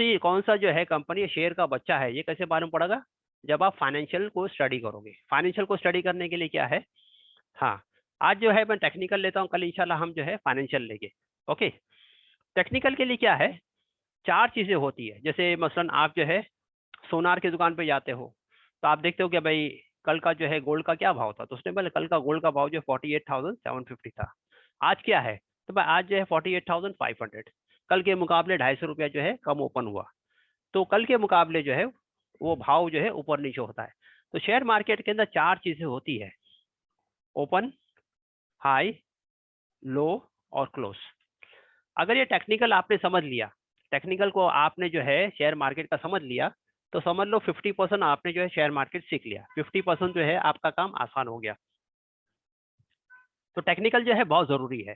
सा जो है कंपनी शेयर का बच्चा है, ये कैसे मालूम पड़ेगा? जब आप फाइनेंशियल को स्टडी करोगे। फाइनेंशियल को स्टडी करने के लिए क्या है, हाँ, आज जो है मैं टेक्निकल लेता हूँ, कल इंशाल्लाह हम जो है फाइनेंशियल लेंगे। ओके। टेक्निकल के लिए क्या है, चार चीजें होती है। जैसे मसलन आप जो है सोनार की दुकान पे जाते हो, तो आप देखते हो कि भाई कल का जो है गोल्ड का क्या भाव था, तो उसने बोले कल का गोल्ड का भाव जो 48,750 था। आज क्या है, तो भाई आज जो है 48,500, कल के मुकाबले 250 रुपया जो है कम ओपन हुआ। तो कल के मुकाबले जो है वो भाव जो है ऊपर नीचे होता है। तो शेयर मार्केट के अंदर चार चीजें होती है, ओपन, हाई, लो और क्लोज। अगर ये टेक्निकल आपने समझ लिया, टेक्निकल को आपने जो है शेयर मार्केट का समझ लिया, तो समझ लो 50% आपने जो है शेयर मार्केट सीख लिया, 50% जो है आपका काम आसान हो गया। तो टेक्निकल जो है बहुत जरूरी है।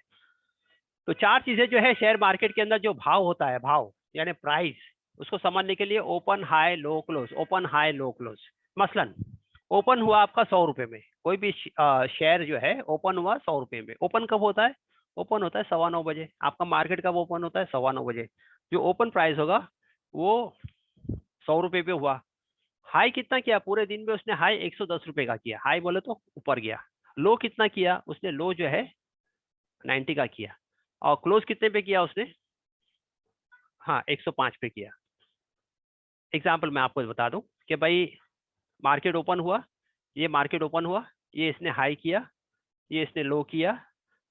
तो चार चीजें जो है शेयर मार्केट के अंदर, जो भाव होता है, भाव यानी प्राइस, उसको समझने के लिए ओपन, हाई, लो, क्लोज, ओपन, हाई, लो, क्लोज। मसलन ओपन हुआ आपका 100 रुपए में, कोई भी शेयर जो है ओपन हुआ 100 रुपए में। ओपन कब होता है? ओपन होता है 9:15 बजे। आपका मार्केट कब ओपन होता है? 9:15 बजे। जो ओपन प्राइस होगा वो 100 रुपए पे हुआ। हाई कितना किया पूरे दिन में? उसने हाई 110 रुपए का किया, हाई बोले तो ऊपर गया। लो कितना किया उसने? लो जो है 90 का किया। और क्लोज कितने पे किया उसने? हाँ, 105 पे किया। एग्जाम्पल मैं आपको बता दूं कि भाई मार्केट ओपन हुआ, ये मार्केट ओपन हुआ, ये इसने हाई किया, ये इसने लो किया,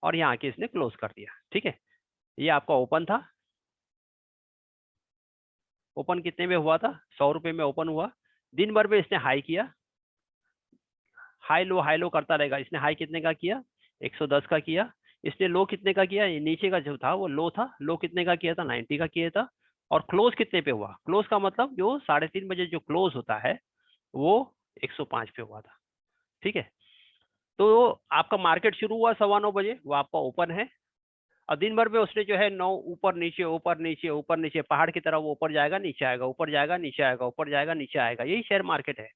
और यहाँ के इसने क्लोज कर दिया। ठीक है, ये आपका ओपन था। ओपन कितने में हुआ था? 100 रुपए में ओपन हुआ। दिन भर में इसने हाई किया, हाई लो करता रहेगा। इसने हाई कितने का किया? 110 का किया। इसने लो कितने का किया? ये नीचे का जो था वो लो था, लो कितने का किया था? 90 का किया था। और क्लोज कितने पे हुआ? क्लोज का मतलब जो 3:30 बजे जो क्लोज होता है वो 105 पे हुआ था। ठीक है, तो आपका मार्केट शुरू हुआ 9:15 बजे, वो आपका ओपन है। और दिन भर में उसने जो है 9 ऊपर नीचे, ऊपर नीचे, ऊपर नीचे, पहाड़ की तरह वो ऊपर जाएगा नीचे आएगा, ऊपर जाएगा नीचे आएगा, ऊपर जाएगा नीचे आएगा। यही शेयर मार्केट है।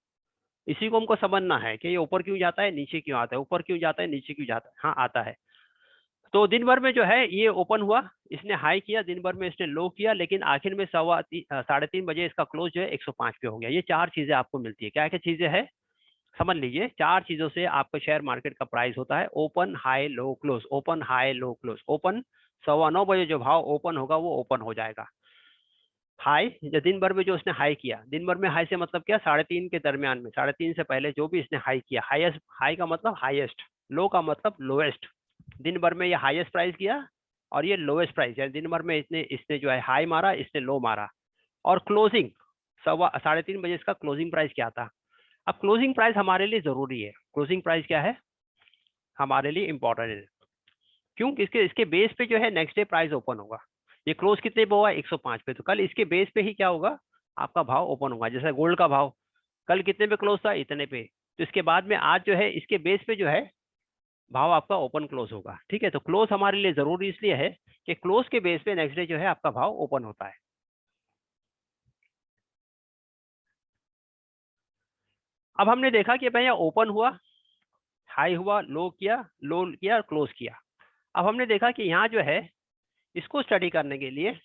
इसी को हमको समझना है कि ये ऊपर क्यों जाता है, नीचे क्यों आता है, ऊपर क्यों जाता है, नीचे क्यों जाता है। हाँ, आता है। तो दिन भर में जो है ये ओपन हुआ, इसने हाई किया, दिन भर में इसने लो किया, लेकिन आखिर में 3:30 बजे इसका क्लोज जो है 105 पे हो गया। ये चार चीजें आपको मिलती है। क्या क्या चीजें हैं समझ लीजिए। चार चीजों से आपका शेयर मार्केट का प्राइस होता है, ओपन, हाई, लो, क्लोज। ओपन, हाई, लो, क्लोज। ओपन 9:15 बजे जो भाव ओपन होगा वो ओपन हो जाएगा। हाई, जो दिन भर में जो उसने हाई किया, दिन भर में हाई से मतलब क्या? 3:30 के दरमियान में, 3:30 से पहले जो भी इसने हाई किया, हाईएस्ट, हाई का मतलब हाईएस्ट, लो का मतलब लोएस्ट। दिन भर में ये हाईएस्ट प्राइस किया और ये लोएस्ट प्राइस, यानी दिन भर में इसने जो है हाई मारा, इसने लो मारा। और क्लोजिंग 3:30 बजे इसका क्लोजिंग प्राइस क्या था। अब क्लोजिंग प्राइस हमारे लिए जरूरी है। क्लोजिंग प्राइस क्या है, हमारे लिए इंपॉर्टेंट है। क्यों? इसके बेस पे जो है नेक्स्ट डे प्राइस ओपन होगा। ये क्लोज कितने पे हुआ, 105 पे, तो कल इसके बेस पे ही क्या होगा, आपका भाव ओपन होगा। जैसे गोल्ड का भाव कल कितने पे क्लोज था, इतने पे, तो इसके बाद में आज जो है इसके बेस पे जो है भाव आपका ओपन क्लोज होगा। ठीक है, तो क्लोज हमारे लिए जरूरी इसलिए है कि क्लोज के बेस पे नेक्स्ट डे जो है आपका भाव ओपन होता है। अब हमने देखा कि भैया ओपन हुआ, हाई हुआ, लो किया, क्लोज किया। अब हमने देखा कि यहाँ जो है इसको स्टडी करने के लिए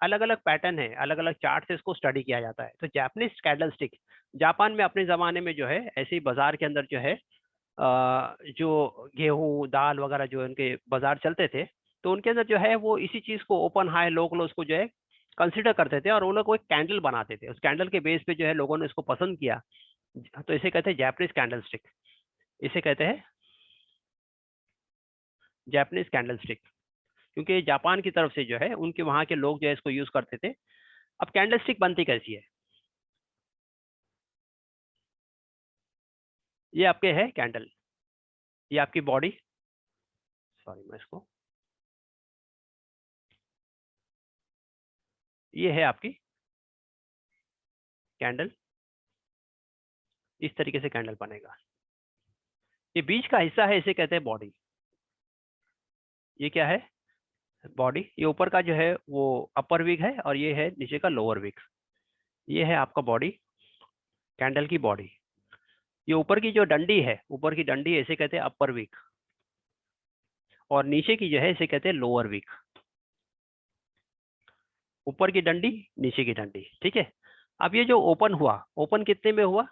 अलग अलग पैटर्न है, अलग अलग चार्ट से इसको स्टडी किया जाता है। तो जापानीज कैंडलस्टिक, जापान में अपने जमाने में जो है ऐसे ही बाजार के अंदर जो है जो गेहूं दाल वगैरह जो उनके बाजार चलते थे, तो उनके अंदर जो है वो इसी चीज को ओपन हाई लो क्लोज को जो है कंसिडर करते थे और वो लोग एक कैंडल बनाते थे। उस कैंडल के बेस पे जो है लोगों ने इसको पसंद किया, तो इसे कहते हैं जापानीज कैंडलस्टिक। इसे कहते हैं जापानीज कैंडलस्टिक, क्योंकि ये जापान की तरफ से जो है उनके वहां के लोग जो है इसको यूज करते थे। अब कैंडलस्टिक बनती कैसी है, ये आपके है कैंडल, ये आपकी बॉडी, सॉरी मैं इसको, ये है आपकी कैंडल। इस तरीके से कैंडल बनेगा। ये बीच का हिस्सा है, इसे कहते हैं बॉडी। ये क्या है, बॉडी। ये ऊपर का जो है वो अपर विग है और ये है नीचे का लोअर विग। ये है आपका बॉडी, कैंडल की बॉडी। ये ऊपर की जो डंडी है, ऊपर की डंडी है, इसे कहते हैं अपर विग, और नीचे की जो है इसे कहते हैं लोअर विग। ऊपर की डंडी, नीचे की डंडी, ठीक है। अब ये जो ओपन हुआ, ओपन कितने में हुआ,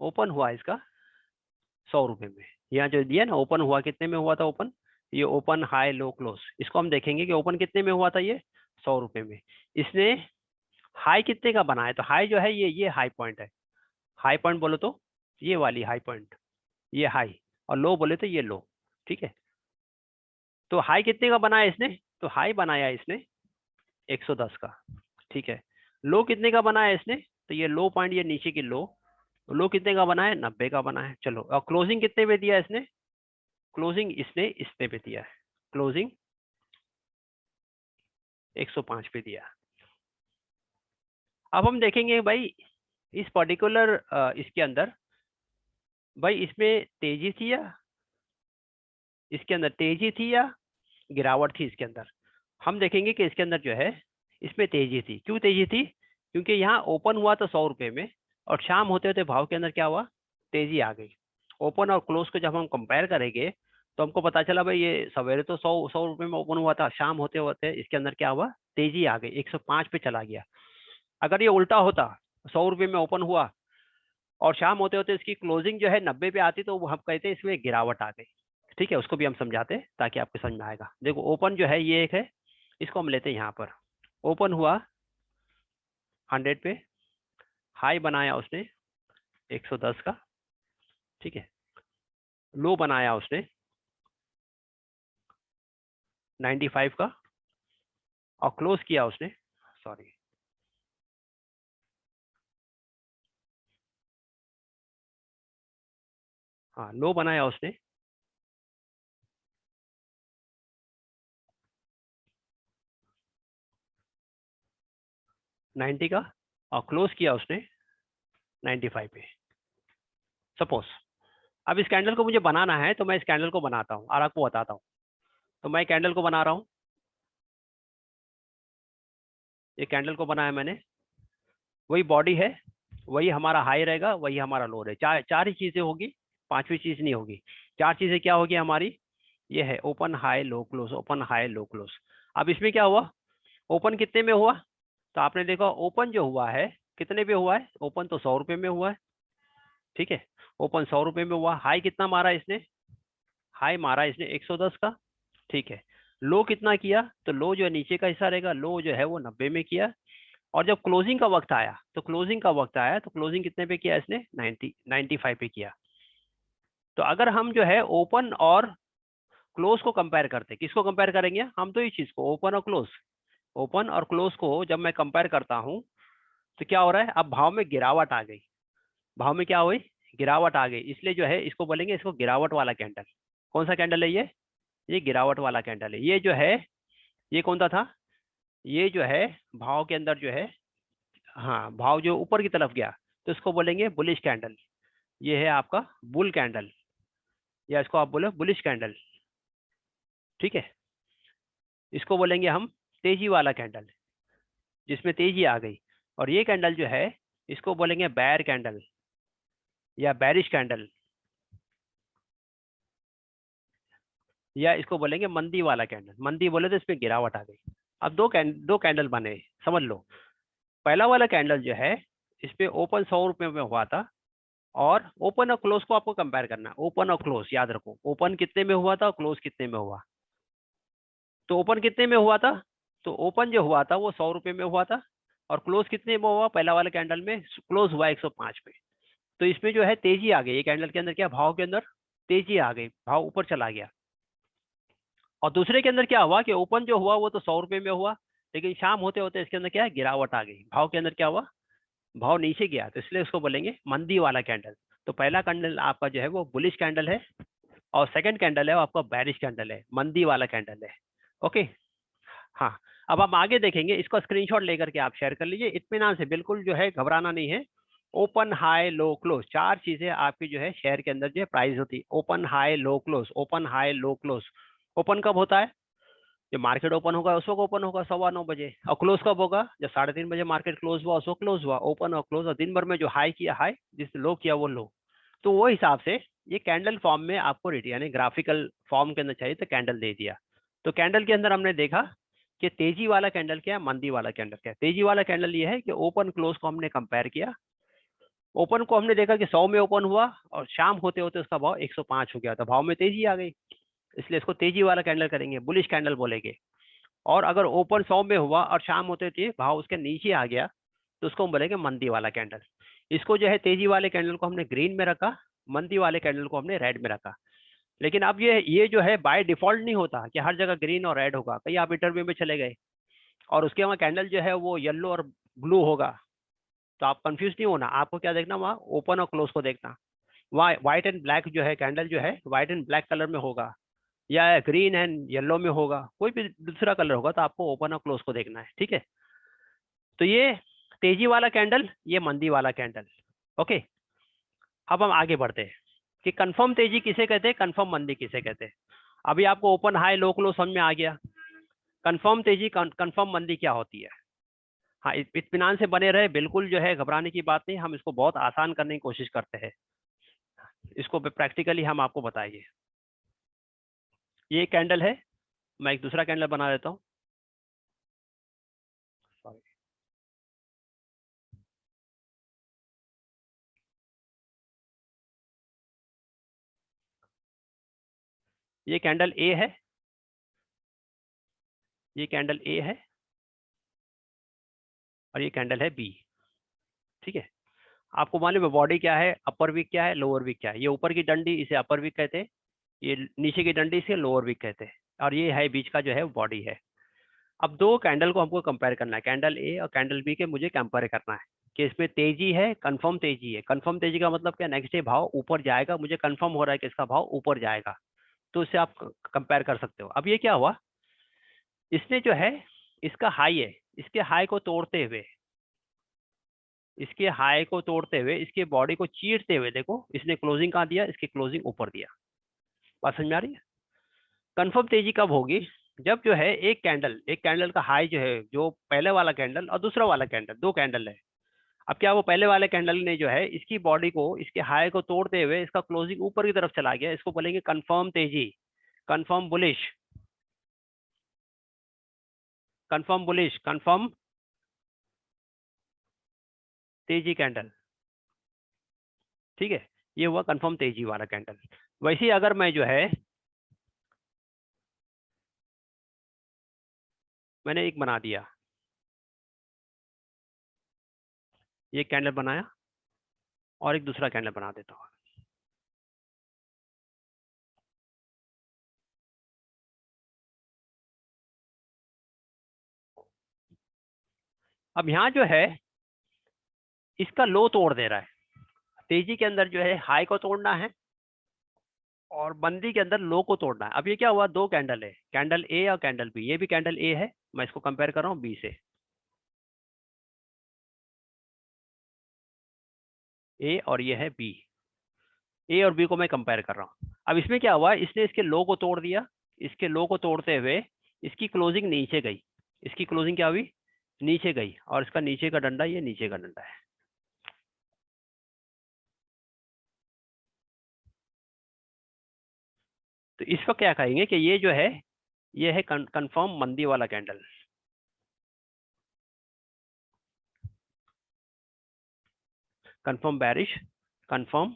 ओपन हुआ इसका 100 रुपए में। यहाँ जो दिया ना, ओपन हुआ कितने में हुआ था ओपन, ये ओपन हाई लो क्लोज, इसको हम देखेंगे कि ओपन कितने में हुआ था, ये 100 रुपए में। इसने हाई कितने का बनाया, तो हाई जो है ये हाई पॉइंट है। हाई पॉइंट बोलो तो ये वाली हाई पॉइंट, ये हाई, और लो बोले तो ये लो, ठीक है। तो हाई कितने का बनाया इसने, तो हाई बनाया इसने 110 का, ठीक है। लो कितने का बनाया इसने, तो ये लो पॉइंट, ये नीचे की लो कितने का बना है, 90 का बना है। चलो, और क्लोजिंग कितने पे दिया इसने, क्लोजिंग इसने इसने पे दिया है, क्लोजिंग 105 पे दिया। अब हम देखेंगे भाई इस पर्टिकुलर इसके अंदर, भाई इसमें तेजी थी या, इसके अंदर तेजी थी या गिरावट थी इसके अंदर। हम देखेंगे कि इसके अंदर जो है इसमें तेजी थी। क्यों तेजी थी, क्योंकि यहाँ ओपन हुआ था 100 रुपए में और शाम होते होते भाव के अंदर क्या हुआ, तेजी आ गई। ओपन और क्लोज को जब हम कंपेयर करेंगे तो हमको पता चला भाई ये सवेरे तो 100 रुपए में ओपन हुआ था, शाम होते होते इसके अंदर क्या हुआ, तेजी आ गई, 105 पे चला गया। अगर ये उल्टा होता, 100 रुपए में ओपन हुआ और शाम होते होते इसकी क्लोजिंग जो है 90 पे आती, तो हम कहते हैं इसमें गिरावट आ गई। ठीक है, उसको भी हम समझाते हैं ताकि आपको समझ में आएगा। देखो ओपन जो है ये एक है, इसको हम लेते हैं यहाँ पर। ओपन हुआ 100 पे, हाई बनाया उसने 110 का, ठीक है। लो बनाया उसने 95 का, और क्लोज किया उसने, सॉरी, हाँ, लो बनाया उसने 90 का, और क्लोज किया उसने 95 पे, सपोज। अब इस कैंडल को मुझे बनाना है, तो मैं इस कैंडल को बनाता हूँ और आपको बताता हूँ। तो मैं कैंडल को बना रहा हूँ, ये कैंडल को बनाया मैंने, वही बॉडी है, वही हमारा हाई रहेगा, वही हमारा लो रहेगा। चार ही चीजें होगी, पांचवी चीज नहीं होगी। चार चीजें क्या होगी हमारी, ये है open high low close, open high low close. अब इसमें क्या हुआ, ओपन कितने में हुआ, तो आपने देखा ओपन जो हुआ है कितने पे हुआ है, ओपन तो 100 रुपए में हुआ है, ठीक है। ओपन 100 रुपए में हुआ, हाई कितना मारा इसने, हाई मारा इसने 110 का, ठीक है। लो कितना किया, तो लो जो है नीचे का हिस्सा रहेगा, लो जो है वो 90 में किया। और जब क्लोजिंग का वक्त आया, तो क्लोजिंग का वक्त आया तो क्लोजिंग कितने पे किया इसने, 95 पे किया। तो अगर हम जो है ओपन और क्लोज को कंपेयर करते हैं। किसको कंपेयर करेंगे हम? तो इस चीज को, ओपन और क्लोज। ओपन और क्लोज को जब मैं कंपेयर करता हूं तो क्या हो रहा है, अब भाव में गिरावट आ गई। भाव में क्या हुई? गिरावट आ गई। इसलिए जो है इसको बोलेंगे, इसको गिरावट वाला कैंडल। कौन सा कैंडल है ये गिरावट वाला कैंडल है। ये जो है, ये कौन सा था? ये जो है भाव के अंदर जो है, हाँ, भाव जो ऊपर की तरफ गया तो इसको बोलेंगे बुलिश कैंडल। ये है आपका बुल कैंडल, या इसको आप बोलो बुलिश कैंडल। ठीक है, इसको बोलेंगे हम तेजी वाला कैंडल, जिसमें तेजी आ गई। और ये कैंडल जो है इसको बोलेंगे बैर कैंडल या बैरिश कैंडल, या इसको बोलेंगे मंदी वाला कैंडल। मंदी बोले तो इसमें गिरावट आ गई। अब दो कैंडल बने, समझ लो। पहला वाला कैंडल जो है इस पे ओपन 100 रुपये में हुआ था, और ओपन और क्लोज को आपको कंपेयर करना है। ओपन और क्लोज याद रखो, ओपन कितने में हुआ था और क्लोज कितने में हुआ। तो ओपन कितने में हुआ था? तो ओपन जो हुआ था वो 100 रुपये में हुआ था, और क्लोज कितने में हुआ? पहला वाले कैंडल में क्लोज हुआ 105 पे। तो इसमें जो है तेजी आ गई। ये कैंडल के अंदर क्या, भाव के अंदर तेजी आ गई, भाव ऊपर चला गया। और दूसरे के अंदर क्या हुआ कि ओपन जो हुआ वो तो 100 रुपये में हुआ, लेकिन शाम होते होते इसके अंदर क्या है, गिरावट आ गई। भाव के अंदर क्या हुआ, भाव नीचे गया। तो इसलिए उसको बोलेंगे मंदी वाला कैंडल। तो पहला कैंडल आपका जो है वो बुलिश कैंडल है, और सेकंड कैंडल है वो आपका बैरिश कैंडल है, मंदी वाला कैंडल है। ओके, हाँ। अब हम आगे देखेंगे, इसको स्क्रीनशॉट लेकर के आप शेयर कर लीजिए इत्मीनान से, बिल्कुल जो है घबराना नहीं है। ओपन हाई लो क्लोज, चार चीजें आपकी जो है शेयर के अंदर जो है प्राइस होती है। Open high low close, open high low close. Open कब होता है? जब मार्केट ओपन होगा उस वक्त ओपन होगा 9:15 बजे। और क्लोज कब होगा? जब 3:30 बजे मार्केट क्लोज हुआ उस वक्त क्लोज हुआ। ओपन और क्लोज, और दिन भर में जो हाई किया हाई, जिस लो किया वो लो। तो वो हिसाब से ये कैंडल फॉर्म में आपको रेट, यानी ग्राफिकल फॉर्म के अंदर चाहिए तो कैंडल दे दिया। तो कैंडल के अंदर हमने देखा कि तेजी वाला कैंडल क्या है, मंदी वाला कैंडल क्या है। तेजी वाला कैंडल ये है कि ओपन क्लोज को हमने कंपेयर किया। ओपन को हमने देखा कि 100 में ओपन हुआ, और शाम होते होते उसका भाव 105 हो गया, तो भाव में तेजी आ गई। इसलिए इसको तेजी वाला कैंडल करेंगे, बुलिश कैंडल बोलेंगे। और अगर ओपन 100 में हुआ और शाम होते थे भाव उसके नीचे आ गया, तो उसको हम बोलेंगे मंदी वाला कैंडल। इसको जो है तेजी वाले कैंडल को हमने ग्रीन में रखा, मंदी वाले कैंडल को हमने रेड में रखा। लेकिन अब ये जो है बाय डिफॉल्ट नहीं होता कि हर जगह ग्रीन और रेड होगा। कहीं आप इंटरव्यू में चले गए और उसके वहाँ कैंडल जो है वो येलो और ब्लू होगा, तो आप कंफ्यूज नहीं होना। आपको क्या देखना, वहाँ ओपन और क्लोज को देखना। वहाँ व्हाइट एंड ब्लैक जो है कैंडल जो है व्हाइट एंड ब्लैक कलर में होगा, या ग्रीन एंड येलो में होगा, कोई भी दूसरा कलर होगा, तो आपको ओपन और क्लोज को देखना है। ठीक है, तो ये तेजी वाला कैंडल, ये मंदी वाला कैंडल। ओके, अब हम आगे बढ़ते हैं कि कंफर्म तेजी किसे कहते हैं, कंफर्म मंदी किसे कहते हैं। अभी आपको ओपन हाई लो क्लोज समझ में आ गया। कंफर्म तेजी कंफर्म मंदी क्या होती है? हाँ, इत्मीनान से बने रहे, बिल्कुल जो है घबराने की बात नहीं। हम इसको बहुत आसान करने की कोशिश करते हैं, इसको प्रैक्टिकली हम आपको बताएंगे। ये कैंडल है, मैं एक दूसरा कैंडल बना देता हूँ। ये कैंडल ए है, ये कैंडल ए है, और ये कैंडल है बी। ठीक है, आपको मालूम है बॉडी क्या है, अपर वीक क्या है, लोअर वीक क्या है। ये ऊपर की डंडी इसे अपर वीक कहते हैं, ये नीचे की डंडी इसे लोअर वीक कहते हैं, और ये है बीच का जो है बॉडी है। अब दो कैंडल को हमको कंपेयर करना है, कैंडल ए और कैंडल बी के मुझे कंपेयर करना है कि इसमें तेजी है, कंफर्म तेजी है। कंफर्म तेजी का मतलब क्या, नेक्स्ट डे भाव ऊपर जाएगा, मुझे कंफर्म हो रहा है कि इसका भाव ऊपर जाएगा, तो इससे आप कंपेयर कर सकते हो। अब ये क्या हुआ, इसने जो है, इसका हाई है, इसके हाई को तोड़ते हुए, इसके हाई को तोड़ते हुए, इसके बॉडी को चीरते हुए, देखो इसने क्लोजिंग कहाँ दिया, इसकी क्लोजिंग ऊपर दिया। बात समझ में आ रही है? कंफर्म तेजी कब होगी, जब जो है एक कैंडल का हाई जो है, जो पहले वाला कैंडल और दूसरा वाला कैंडल, दो कैंडल है। अब क्या, वो पहले वाले कैंडल ने जो है इसकी बॉडी को, इसके हाई को तोड़ते हुए इसका क्लोजिंग ऊपर की तरफ चला गया, इसको बोलेंगे कंफर्म तेजी, confirm bullish, confirm bullish, confirm तेजी कैंडल। ठीक है, ये हुआ कंफर्म तेजी वाला कैंडल। वैसे ही अगर मैं जो है, मैंने एक बना दिया, ये कैंडल बनाया, और एक दूसरा कैंडल बना देता हूँ। अब यहाँ जो है इसका लो तोड़ दे रहा है, तेजी के अंदर जो है हाई को तोड़ना है और मंदी के अंदर लो को तोड़ना है। अब ये क्या हुआ, दो कैंडल है, कैंडल ए और कैंडल बी, ये भी कैंडल ए है, मैं इसको कंपेयर कर रहा हूँ बी से, ए और ये है बी, ए और बी को मैं कंपेयर कर रहा हूँ। अब इसमें क्या हुआ, इसने इसके लो को तोड़ दिया, इसके लो को तोड़ते हुए इसकी क्लोजिंग नीचे गई, इसकी क्लोजिंग क्या हुई, नीचे गई, और इसका नीचे का डंडा, ये नीचे का डंडा है। तो इस वक्त क्या कहेंगे कि ये जो है ये है कंफर्म मंदी वाला कैंडल। कंफर्म बैरिश, कंफर्म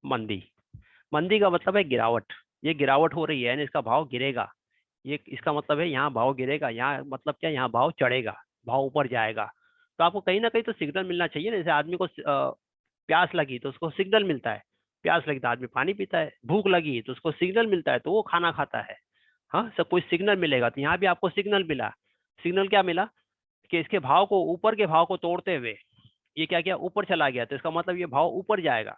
मंदी। मंदी का मतलब है गिरावट, ये गिरावट हो रही है यानी इसका भाव गिरेगा, ये इसका मतलब है यहाँ भाव गिरेगा, यहाँ मतलब क्या, यहाँ भाव चढ़ेगा, भाव ऊपर जाएगा। तो आपको कहीं ना कहीं तो सिग्नल मिलना चाहिए ना, जैसे आदमी को प्यास लगी तो उसको सिग्नल मिलता है, प्यास लगी तो आदमी पानी पीता है, भूख लगी तो उसको सिग्नल मिलता है तो वो खाना खाता है। हाँ, सब कोई सिग्नल मिलेगा, तो यहाँ भी आपको सिग्नल मिला। सिग्नल क्या मिला कि इसके भाव को, ऊपर के भाव को तोड़ते हुए ये क्या किया, ऊपर चला गया, तो इसका मतलब ये भाव ऊपर जाएगा,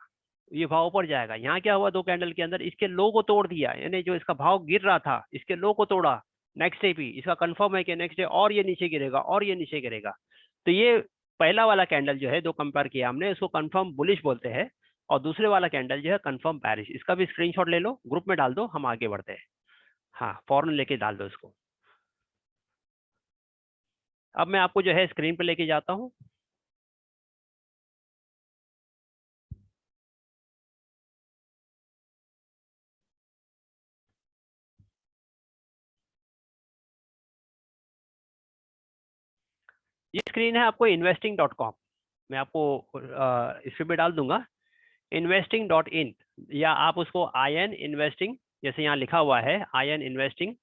ये भाव ऊपर जाएगा। यहाँ क्या हुआ, दो कैंडल के अंदर इसके लो को तोड़ दिया, यानी जो इसका भाव गिर रहा था इसके लो को तोड़ा। नेक्स्ट डे भी इसका कंफर्म है कि नेक्स्ट डे और ये नीचे गिरेगा और ये नीचे गिरेगा। तो ये पहला वाला कैंडल जो है, दो कंपेयर किया हमने, इसको कंफर्म बुलिश बोलते हैं, और दूसरे वाला कैंडल जो है कंफर्म बैरिश। इसका भी स्क्रीनशॉट ले लो, ग्रुप में डाल दो, हम आगे बढ़ते हैं। हाँ, फौरन लेके डाल दो इसको। अब मैं आपको जो है स्क्रीन पे लेके जाता हूँ। ये स्क्रीन है आपको investing.com, मैं आपको इस पे भी डाल दूंगा, investing.in, या आप उसको IN इन्वेस्टिंग, जैसे यहाँ लिखा हुआ है IN इन्वेस्टिंग,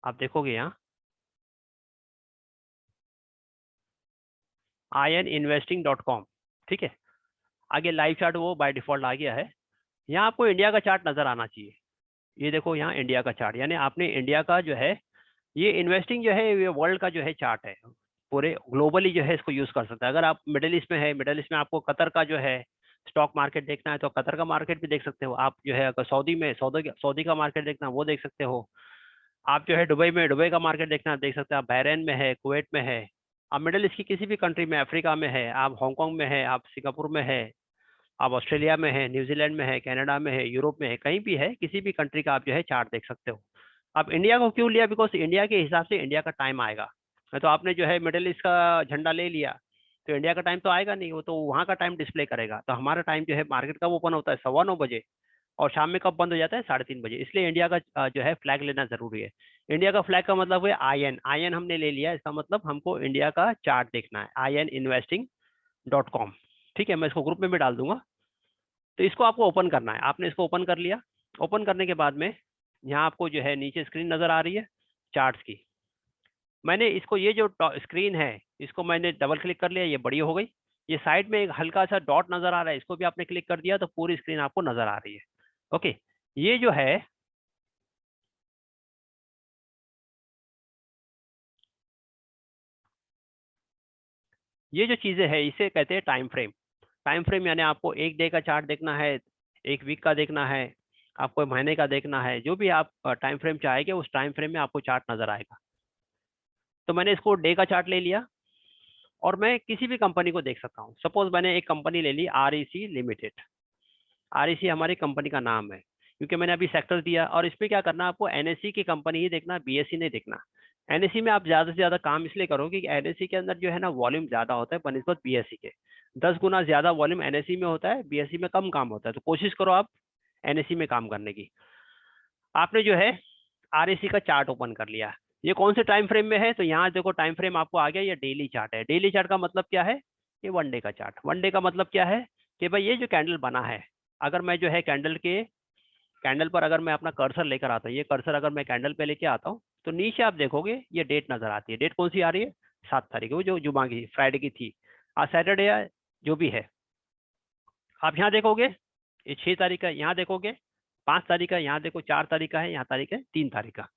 आप देखोगे यहाँ INinvesting.com, ठीक है। आगे लाइव चार्ट वो बाय डिफॉल्ट आ गया है। यहाँ आपको इंडिया का चार्ट नजर आना चाहिए, ये देखो यहाँ इंडिया का चार्ट, यानी आपने इंडिया का जो है, ये इन्वेस्टिंग जो है ये वर्ल्ड का जो है चार्ट है, पूरे ग्लोबली जो है इसको यूज कर सकते हैं। अगर आप मिडिल ईस्ट में है, मिडिल ईस्ट में आपको कतर का जो है स्टॉक मार्केट देखना है तो कतर का मार्केट भी देख सकते हो। आप जो है अगर सऊदी में सऊदी का मार्केट देखना है वो देख सकते हो। आप जो है दुबई में दुबई का मार्केट देखना है देख सकते हो। आप बहरीन में है, कुवैत में है, आप मिडिल ईस्ट की किसी भी कंट्री में, अफ्रीका में है, आप हांगकांग में है, आप सिंगापुर में है, आप ऑस्ट्रेलिया में है, न्यूजीलैंड में है, कनाडा में है, यूरोप में है, कहीं भी है, किसी भी कंट्री का आप जो है चार्ट देख सकते हो। अब इंडिया को क्यों लिया, बिकॉज इंडिया के हिसाब से इंडिया का टाइम आएगा। तो आपने जो है मिडिल ईस्ट का झंडा ले लिया तो इंडिया का टाइम तो आएगा नहीं, वो तो वहाँ का टाइम डिस्प्ले करेगा। तो हमारा टाइम जो है मार्केट कब ओपन होता है, 9:15 बजे, और शाम में कब बंद हो जाता है, 3:30 बजे। इसलिए इंडिया का जो है फ्लैग लेना जरूरी है। इंडिया का फ्लैग का मतलब है IN, IN हमने ले लिया, इसका मतलब हमको इंडिया का चार्ट देखना है, INinvesting.com, ठीक है। मैं इसको ग्रुप में भी डाल दूंगा। तो इसको आपको ओपन करना है, आपने इसको ओपन कर लिया। ओपन करने के बाद में यहाँ आपको जो है नीचे स्क्रीन नजर आ रही है चार्ट्स की। मैंने इसको, ये जो स्क्रीन है इसको मैंने डबल क्लिक कर लिया, ये बड़ी हो गई। ये साइड में एक हल्का सा डॉट नजर आ रहा है, इसको भी आपने क्लिक कर दिया तो पूरी स्क्रीन आपको नजर आ रही है। ओके, ये जो है, ये जो चीजें है इसे कहते हैं टाइम फ्रेम। टाइम फ्रेम यानी आपको एक डे का चार्ट देखना है, एक वीक का देखना है, आपको महीने का देखना है, जो भी आप टाइम फ्रेम चाहेंगे उस टाइम फ्रेम में आपको चार्ट नजर आएगा। तो मैंने इसको डे का चार्ट ले लिया और मैं किसी भी कंपनी को देख सकता हूँ। सपोज मैंने एक कंपनी ले ली REC लिमिटेड, REC हमारी कंपनी का नाम है, क्योंकि मैंने अभी सेक्टर दिया। और इसमें क्या करना, आपको NSE की कंपनी ही देखना, BSE नहीं देखना। NSE में आप ज्यादा से ज्यादा काम इसलिए करोगे कि NSE के अंदर जो है ना वॉल्यूम ज्यादा होता है बनस्पत BSE के, 10 गुना ज्यादा वॉल्यूम NSE में होता है, BSE में कम काम होता है। तो कोशिश करो आप NSE में काम करने की। आपने जो है REC का चार्ट ओपन कर लिया, ये कौन से टाइम फ्रेम में है, तो यहाँ देखो टाइम फ्रेम आपको आ गया, ये डेली चार्ट है। डेली चार्ट का मतलब क्या है, ये 1 डे का चार्ट। 1 डे का मतलब क्या है कि भाई ये जो कैंडल बना है, अगर मैं जो है कैंडल पर अगर मैं अपना कर्सर लेकर आता हूँ, ये कर्सर अगर मैं कैंडल पे लेके आता हूँ तो नीचे आप देखोगे ये डेट नजर आती है। डेट कौन सी आ रही है, 7 तारीख, वो जो जुमा की फ्राइडे की थी, आज सैटरडे या जो भी है। आप यहाँ देखोगे ये 6 तारीख का, यहाँ देखोगे 5 तारीख का, यहाँ देखो 4 तारीख का है, यहाँ तारीख है 3 तारीख का।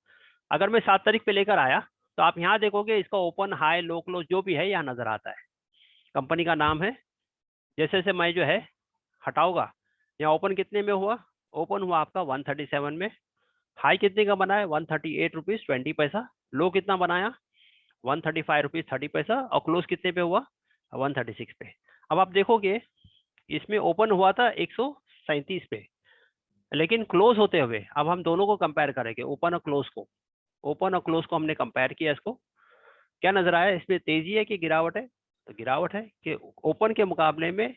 अगर मैं 7 तारीख पे लेकर आया तो आप यहाँ देखोगे इसका ओपन हाई लो क्लोज जो भी है यहाँ नजर आता है, कंपनी का नाम है। जैसे जैसे मैं जो है हटाऊंगा, यहाँ ओपन कितने में हुआ, ओपन हुआ आपका 137 में, हाई कितने का बनाया 138 रुपीज 20 पैसा, लो कितना बनाया 135 रुपीज 30 पैसा, और क्लोज कितने पे हुआ 136 पे। अब आप देखोगे इसमें ओपन हुआ था 137 पे, लेकिन क्लोज होते हुए अब हम दोनों को कंपेयर करेंगे, ओपन और क्लोज को। ओपन और क्लोज को हमने कंपेयर किया, इसको क्या नजर आया, इसमें तेजी है कि गिरावट है, तो गिरावट है कि ओपन के मुकाबले में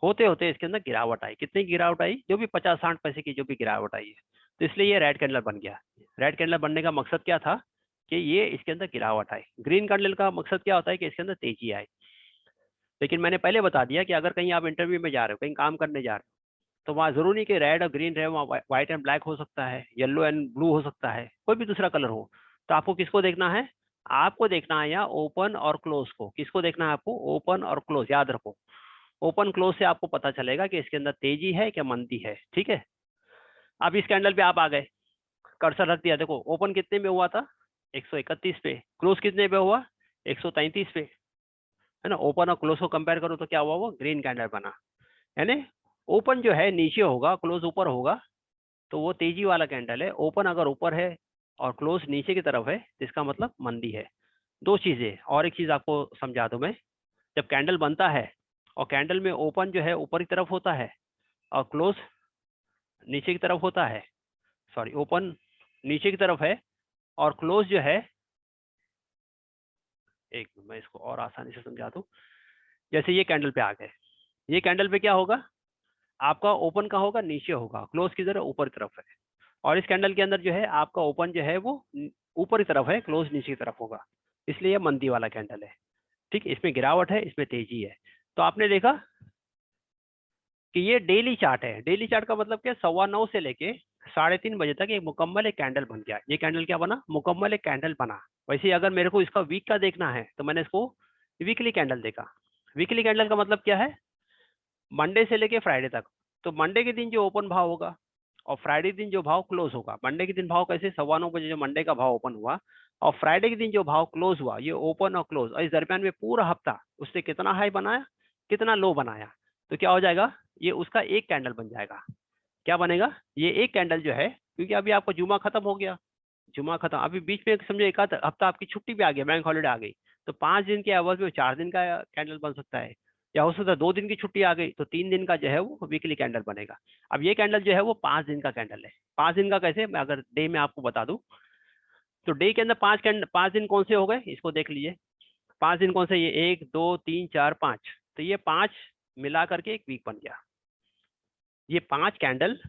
होते होते इसके अंदर गिरावट आई। कितनी गिरावट आई, जो भी 50-60 पैसे की जो भी गिरावट आई है, तो इसलिए ये रेड कैंडल बन गया। रेड कैंडल बनने का मकसद क्या था कि ये इसके अंदर गिरावट आई। ग्रीन कैंडल का मकसद क्या होता है कि इसके अंदर तेजी आए। लेकिन मैंने पहले बता दिया कि अगर कहीं आप इंटरव्यू में जा रहे हो, कहीं काम करने जा रहे हो, तो वहाँ जरूरी नहीं कि रेड और ग्रीन रहे, वहाँ व्हाइट एंड ब्लैक हो सकता है, येलो एंड ब्लू हो सकता है, कोई भी दूसरा कलर हो। तो आपको किसको देखना है, आपको देखना है यहाँ ओपन और क्लोज को। किसको देखना है आपको, ओपन और क्लोज, याद रखो। ओपन क्लोज से आपको पता चलेगा कि इसके अंदर तेजी है क्या मंदी है, ठीक है। अब इस कैंडल पे आप आ गए, कर्सर रख दिया, देखो ओपन कितने में हुआ था 131 पे, क्लोज कितने पे हुआ 133 पे, है ना। ओपन और क्लोज को कंपेयर करो तो क्या हुआ, वो ग्रीन कैंडल बना। यानी ओपन जो है नीचे होगा, क्लोज ऊपर होगा, तो वो तेजी वाला कैंडल है। ओपन अगर ऊपर है और क्लोज नीचे की तरफ है तो इसका मतलब मंदी है। दो चीजें, और एक चीज आपको समझा दूं मैं, जब कैंडल बनता है और कैंडल में ओपन जो है ऊपर की तरफ होता है और क्लोज नीचे की तरफ होता है, सॉरी ओपन नीचे की तरफ है और क्लोज जो है, एक मैं इसको और आसानी से समझा दूं। जैसे ये कैंडल पे आ गए, ये कैंडल पे क्या होगा, आपका ओपन का होगा नीचे होगा, क्लोज की तरफ ऊपर की तरफ है। और इस कैंडल के अंदर जो है आपका ओपन जो है वो ऊपर की तरफ है, क्लोज नीचे की तरफ होगा, इसलिए ये मंदी वाला कैंडल है। ठीक, इसमें गिरावट है, इसमें तेजी है। तो आपने देखा कि ये डेली चार्ट है। डेली चार्ट का मतलब क्या, 9:15 से लेके 3:30 बजे तक एक मुकम्मल एक कैंडल बन गया। ये कैंडल क्या बना, मुकम्मल एक कैंडल बना। वैसे ही अगर मेरे को इसका वीक का देखना है तो मैंने इसको वीकली कैंडल देखा। वीकली कैंडल का मतलब क्या है, मंडे से लेके फ्राइडे तक। तो मंडे के दिन जो ओपन भाव होगा और फ्राइडे दिन जो भाव क्लोज होगा, मंडे के दिन भाव कैसे 9:15 बजे जो मंडे का भाव ओपन हुआ, और फ्राइडे के दिन जो भाव क्लोज हुआ, ये ओपन और क्लोज, और इस दरमियान में पूरा हफ्ता उसने कितना हाई बनाया कितना लो बनाया, तो क्या हो जाएगा, ये उसका एक कैंडल बन जाएगा। क्या बनेगा, ये एक कैंडल जो है, क्योंकि अभी आपका जुमा खत्म हो गया, जुमा खत्म, अभी बीच में समझो एक आध हफ्ता आपकी छुट्टी भी आ गई, बैंक हॉलीडे आ गई, तो 5 दिन के एवज में 4 दिन का कैंडल बन सकता है, या हो सकता है 2 दिन की छुट्टी आ गई तो 3 दिन का जो है वो वीकली कैंडल बनेगा। अब ये कैंडल जो है वो 5 दिन का कैंडल है। 5 दिन का कैसे, मैं अगर डे में आपको बता दूं, तो डे के अंदर 5 दिन कौन से हो गए, इसको देख लीजिए। 5 दिन कौन से, ये 1 2 3 4 5, तो ये 5 मिला करके एक वीक बन गया। ये 5 कैंडल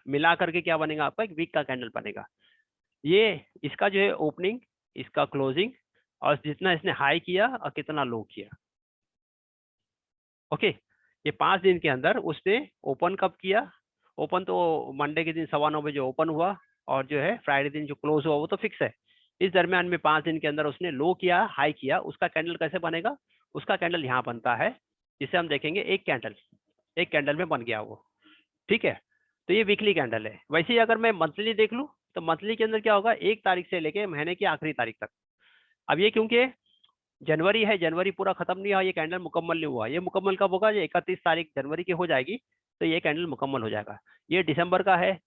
मिला करके क्या बनेगा, आपका एक वीक का कैंडल बनेगा। ये इसका जो है ओपनिंग, इसका क्लोजिंग, और जितना इसने हाई किया और कितना लो किया। ओके, ये 5 दिन के अंदर उसने ओपन कब किया, ओपन तो मंडे के दिन 9:15 बजे ओपन हुआ, और जो है फ्राइडे दिन जो क्लोज हुआ वो तो फिक्स है। इस दरमियान में 5 दिन के अंदर उसने लो किया हाई किया, उसका कैंडल कैसे बनेगा, उसका कैंडल यहाँ बनता है, जिसे हम देखेंगे एक कैंडल में बन गया वो। ठीक है, तो ये वीकली कैंडल है। वैसे ही अगर मैं मंथली देख लूँ तो मंथली के अंदर क्या होगा, 1 तारीख से लेके महीने की आखिरी तारीख तक। अब ये क्योंकि जनवरी है, जनवरी पूरा खत्म नहीं हुआ, ये कैंडल मुकम्मल नहीं हुआ, ये मुकम्मल कब होगा, ये 31 तारीख जनवरी की हो जाएगी, तो ये कैंडल मुकम्मल हो जाएगा। ये दिसंबर का है,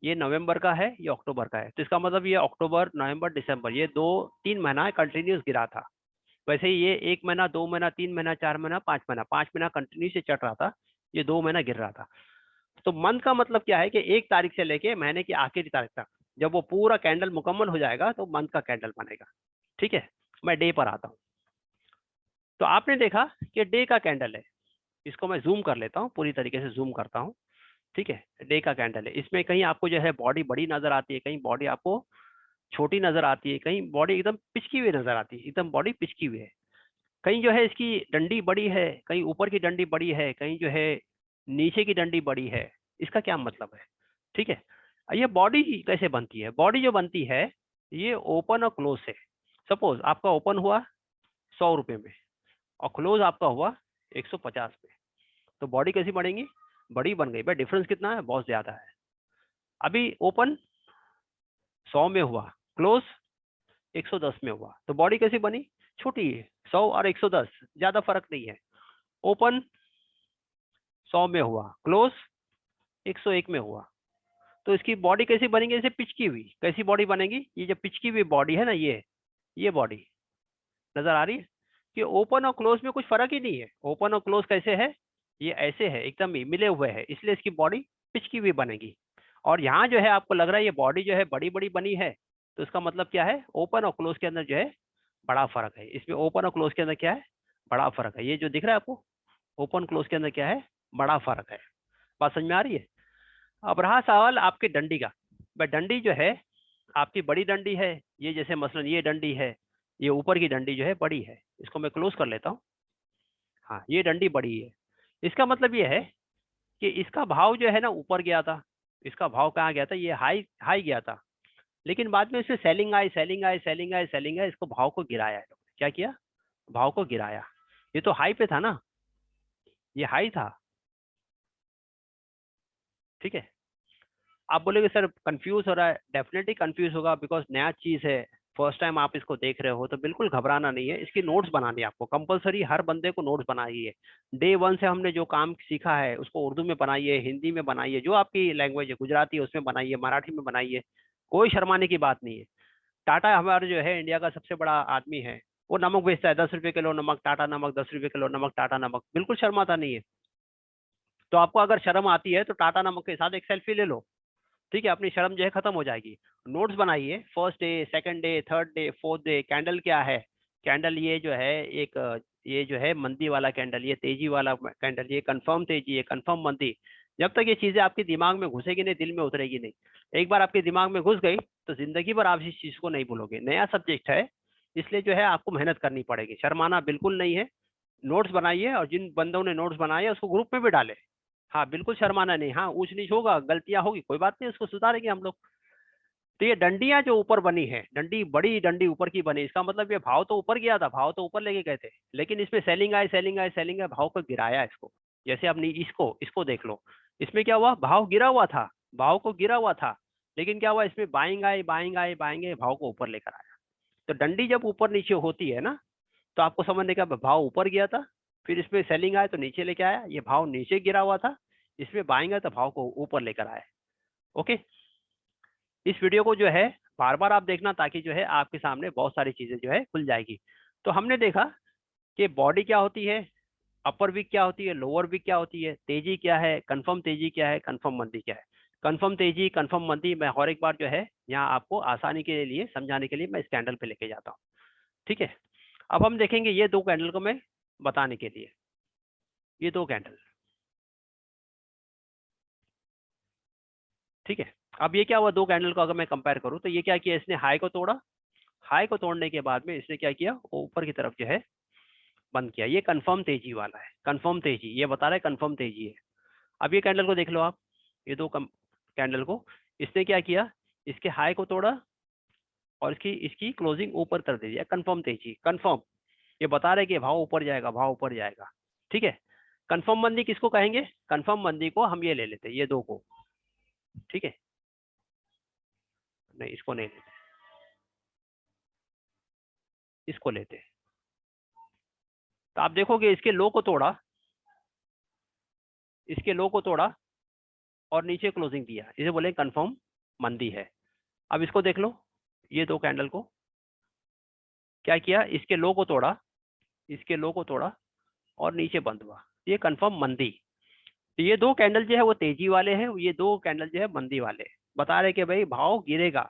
ये नवंबर का है, ये अक्टूबर का है, तो इसका मतलब ये अक्टूबर नवंबर दिसंबर ये 2-3 महीना कंटिन्यूस गिरा था। वैसे ही ये 1 महीना 2 महीना 3 महीना 4 महीना 5 महीना 5 महीना कंटिन्यू से चढ़ रहा था, ये 2 महीना गिर रहा था। तो मंथ का मतलब क्या है कि 1 तारीख से लेके महीने की आखिरी तारीख तक, जब वो पूरा कैंडल मुकम्मल हो जाएगा तो मंथ का कैंडल बनेगा। ठीक है, मैं डे पर आता हूँ। तो आपने देखा कि डे का कैंडल है, इसको मैं जूम कर लेता हूँ, पूरी तरीके से जूम करता हूँ। ठीक है, डे का कैंडल है, इसमें कहीं आपको जो है बॉडी बड़ी नजर आती है, कहीं बॉडी आपको छोटी नजर आती है, कहीं बॉडी एकदम पिचकी हुई नजर आती है, एकदम बॉडी पिचकी हुई है, कहीं जो है इसकी डंडी बड़ी है, कहीं ऊपर की डंडी बड़ी है, कहीं जो है नीचे की डंडी बड़ी है। इसका क्या मतलब है, ठीक है। ये बॉडी कैसे बनती है, बॉडी जो बनती है ये ओपन और क्लोज से। सपोज आपका ओपन हुआ 100 रुपये में और क्लोज आपका हुआ 150 में, तो बॉडी कैसी बढ़ेंगी, बड़ी बन गई भाई, डिफरेंस कितना है, बहुत ज्यादा है। अभी ओपन 100 में हुआ, क्लोज 110 में हुआ, तो बॉडी कैसी बनी, छोटी है, 100 और 110 ज्यादा फर्क नहीं है। ओपन 100 में हुआ, क्लोज 101 में हुआ, तो इसकी बॉडी कैसी बनेगी, जैसे पिचकी हुई, कैसी बॉडी बनेगी, ये जो पिचकी हुई बॉडी है ना, ये बॉडी नजर आ रही है कि ओपन और क्लोज में कुछ फर्क ही नहीं है। ओपन और क्लोज कैसे है, ये ऐसे है, एकदम ही मिले हुए हैं, इसलिए इसकी बॉडी पिचकी हुई बनेगी। और यहाँ जो है आपको लग रहा है ये बॉडी जो है बड़ी बड़ी बनी है, तो इसका मतलब क्या है, ओपन और क्लोज के अंदर जो है बड़ा फर्क है। इसमें ओपन और क्लोज के अंदर क्या है, बड़ा फर्क है। ये जो दिख रहा है आपको, ओपन क्लोज के अंदर क्या है, बड़ा फर्क है। बात समझ में आ रही है। अब रहा सवाल आपके डंडी का। भाई डंडी जो है आपकी बड़ी डंडी है, ये जैसे मसलन ये डंडी है, ये ऊपर की डंडी जो है बड़ी है, इसको मैं क्लोज कर लेता हूँ। हाँ, ये डंडी बड़ी है, इसका मतलब ये है कि इसका भाव जो है ना ऊपर गया था, इसका भाव कहाँ गया था, ये हाई हाई गया था, लेकिन बाद में इसमें सेलिंग आई, सेलिंग आई, सेलिंग आई, सेलिंग आई, इसको भाव को गिराया है। क्या किया, भाव को गिराया। ये तो हाई पे था ना, ये हाई था, ठीक है। आप बोलेगे सर कंफ्यूज हो रहा है, डेफिनेटली कंफ्यूज होगा, बिकॉज नया चीज है, फर्स्ट टाइम आप इसको देख रहे हो, तो बिल्कुल घबराना नहीं है। इसकी नोट्स बनानी है आपको कंपलसरी, हर बंदे को नोट्स बनाइए। डे वन से हमने जो काम सीखा है उसको उर्दू में बनाइए, हिंदी में बनाइए, जो आपकी लैंग्वेज है, गुजराती है उसमें बनाइए, मराठी में बनाइए, कोई शर्माने की बात नहीं है। टाटा हमारा जो है इंडिया का सबसे बड़ा आदमी है, वो नमक बेचता है, 10 रुपए किलो नमक, टाटा नमक, 10 रुपए किलो नमक, टाटा नमक, बिल्कुल शर्माता नहीं है। तो आपको अगर शर्म आती है तो टाटा नमक के साथ एक सेल्फी ले लो, ठीक है, अपनी शर्म जो है खत्म हो जाएगी। नोट्स बनाइए, first day, second day, third day, fourth day. Candle क्या है, कैंडल ये जो है एक ये जो है मंदी वाला कैंडल, ये तेजी वाला कैंडल, ये कंफर्म तेजी, ये कंफर्म मंदी। जब तक ये चीजें आपके दिमाग में घुसेगी नहीं, दिल में उतरेगी नहीं। एक बार आपके दिमाग में घुस गई तो जिंदगी भर आप इस चीज को नहीं भूलोगे। नया सब्जेक्ट है, इसलिए जो है आपको मेहनत करनी पड़ेगी, शर्माना बिल्कुल नहीं है। नोट्स बनाइए, और जिन बंदों ने नोट्स बनाए उसको ग्रुप में भी डाले। हाँ, बिल्कुल शर्माना नहीं। हाँ, ऊंच नीच होगा, गलतियां होगी, कोई बात नहीं, उसको सुधारेंगे हम लोग। तो ये डंडियां जो ऊपर बनी है, डंडी बड़ी डंडी ऊपर की बनी, इसका मतलब ये भाव तो ऊपर गया था, भाव तो ऊपर लेके गए थे, लेकिन इसमें सेलिंग आए, सेलिंग आए, सेलिंग आए, भाव को गिराया इसको। जैसे अपनी इसको इसको देख लो, इसमें क्या हुआ, भाव गिरा हुआ था, भाव को गिरा हुआ था, लेकिन क्या हुआ, इसमें बाइंग आए, बाइंग आए, बाइंग आए, भाव को ऊपर लेकर आया। तो डंडी जब ऊपर नीचे होती है ना, तो आपको समझने का, भाव ऊपर गया था, फिर इसमें सेलिंग आया तो नीचे लेके आया, ये भाव नीचे गिरा हुआ था, इसमें बाइंग आया तो भाव को ऊपर लेकर आया। ओके, इस वीडियो को जो है बार बार आप देखना, ताकि जो है आपके सामने बहुत सारी चीजें जो है खुल जाएगी। तो हमने देखा कि बॉडी क्या होती है, अपर वीक क्या होती है, लोअर वीक क्या होती है, तेजी क्या है, कंफर्म तेजी क्या है, कंफर्म मंदी क्या है। कंफर्म तेजी, कंफर्म मंदी मैं हर एक बार जो है यहाँ आपको आसानी के लिए समझाने के लिए मैं इस कैंडल पे लेके जाता हूँ, ठीक है। अब हम देखेंगे ये दो कैंडल को मैं बताने के लिए, ये दो कैंडल, ठीक है। अब ये क्या हुआ, दो कैंडल को अगर मैं कंपेयर करूं, तो ये क्या किया, इसने हाई को तोड़ा, हाई को तोड़ने के बाद में इसने क्या किया, ऊपर की तरफ जो है बंद किया। ये कंफर्म तेजी वाला है, कंफर्म तेजी, ये बता रहा है कंफर्म तेजी है। अब ये कैंडल को देख लो आप, ये दो कैंडल को इसने क्या किया, इसके हाई को तोड़ा और इसकी इसकी क्लोजिंग ऊपर कर दे दिया, कंफर्म तेजी, कंफर्म। ये बता रहे कि भाव ऊपर जाएगा, भाव ऊपर जाएगा, ठीक है। कंफर्म मंदी किसको कहेंगे, कंफर्म मंदी को हम ये ले लेते हैं, ये दो को, ठीक है, नहीं इसको नहीं लेते, इसको लेते हैं। तो आप देखोगे इसके लो को तोड़ा, इसके लो को तोड़ा और नीचे क्लोजिंग दिया, इसे बोले कंफर्म मंदी है। अब इसको देख लो, ये दो कैंडल को क्या किया, इसके लो को तोड़ा, इसके लो को तोड़ा और नीचे बंद हुआ, ये कंफर्म मंदी। तो ये दो कैंडल जो है वो तेजी वाले हैं, ये दो कैंडल जो है मंदी वाले हैं। बता रहे कि भाई भाव गिरेगा,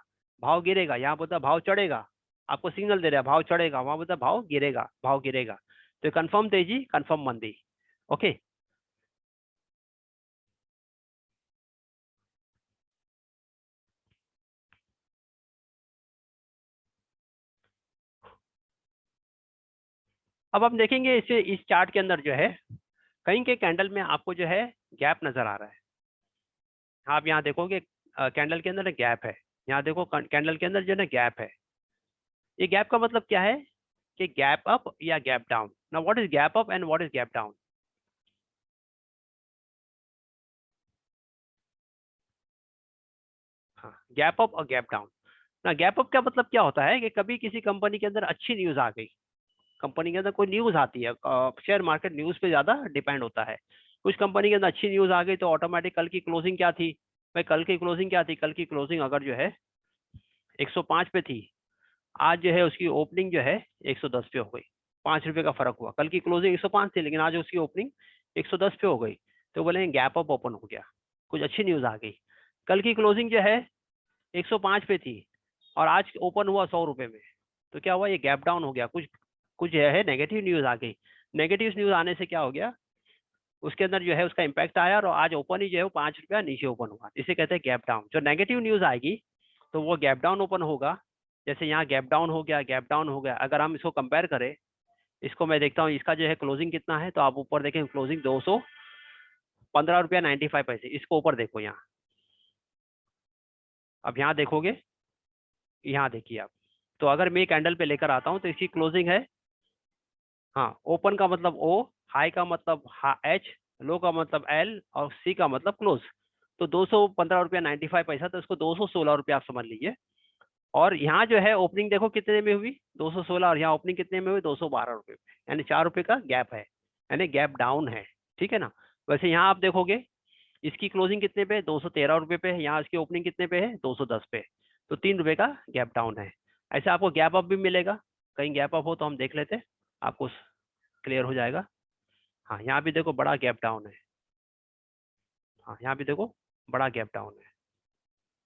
भाव गिरेगा, यहाँ बोलता भाव चढ़ेगा, आपको सिग्नल दे रहा है भाव चढ़ेगा, वहां बोलता भाव गिरेगा, भाव गिरेगा। तो कंफर्म तेजी, कंफर्म मंदी। ओके, अब हम देखेंगे इसे, इस चार्ट के अंदर जो है कहीं के कैंडल में आपको जो है गैप नजर आ रहा है। आप यहाँ देखोगे कैंडल के अंदर गैप है, यहाँ देखो कैंडल के अंदर जो है ना गैप है। ये गैप का मतलब क्या है, कि गैप अप या gap down. Now what is gap up and what is gap down. हाँ, गैप अप और गैप डाउन। ना गैप अप का मतलब क्या होता है कि कभी किसी कंपनी के अंदर अच्छी न्यूज आ गई, कंपनी के अंदर कोई न्यूज आती है, शेयर मार्केट न्यूज पे ज्यादा डिपेंड होता है। कुछ कंपनी के अंदर अच्छी न्यूज आ गई तो ऑटोमेटिक कल की क्लोजिंग क्या थी भाई, कल की क्लोजिंग क्या थी, कल की क्लोजिंग अगर जो है 105 पे थी, आज जो है उसकी ओपनिंग जो है 110 पे हो गई, 5 रुपए का फर्क हुआ। कल की क्लोजिंग 105 थी लेकिन आज उसकी ओपनिंग 110 पे हो गई, तो बोले गैप अप ओपन हो गया, कुछ अच्छी न्यूज आ गई। कल की क्लोजिंग जो है 105 पे थी और आज ओपन हुआ 100 रुपए में, तो क्या हुआ, ये गैप डाउन हो गया, कुछ कुछ जो है नेगेटिव न्यूज आ गई। नेगेटिव न्यूज आने से क्या हो गया, उसके अंदर जो है उसका इम्पैक्ट आया और आज ओपन ही जो है वो 5 रुपया नीचे ओपन हुआ, इसे कहते हैं गैप डाउन। जो नेगेटिव न्यूज आएगी तो वो गैप डाउन ओपन होगा। जैसे यहाँ गैप डाउन हो गया, गैप डाउन हो गया। अगर हम इसको कंपेयर करें, इसको मैं देखता हूँ इसका जो है क्लोजिंग कितना है, तो आप ऊपर देखें क्लोजिंग 215 रुपया 95 पैसे, इसको ऊपर देखो यहाँ। अब यहाँ देखोगे, यहाँ देखिए आप, तो अगर मैं कैंडल पे लेकर आता हूँ तो इसकी क्लोजिंग है, हाँ, ओपन का मतलब ओ, हाई का मतलब एच, लो का मतलब एल और सी का मतलब क्लोज। तो 215 रुपया 95 पैसा, तो इसको 216 रुपया आप समझ लीजिए। और यहाँ जो है ओपनिंग देखो कितने में हुई, 216, और यहाँ ओपनिंग कितने में हुई, 212 रुपये में, यानी 4 रुपये का गैप है, यानी गैप डाउन है। ठीक है ना। वैसे यहाँ आप देखोगे इसकी क्लोजिंग कितने पे, 213 रुपये पे है, यहाँ इसकी ओपनिंग कितने पे है, 210 पे, तो 3 रुपये का गैप डाउन है। ऐसे आपको गैप अप भी मिलेगा, कहीं गैप अप हो तो हम देख लेते हैं, आपको क्लियर हो जाएगा। हाँ, यहाँ भी देखो बड़ा गैप डाउन है, हाँ यहाँ भी देखो बड़ा गैप डाउन है,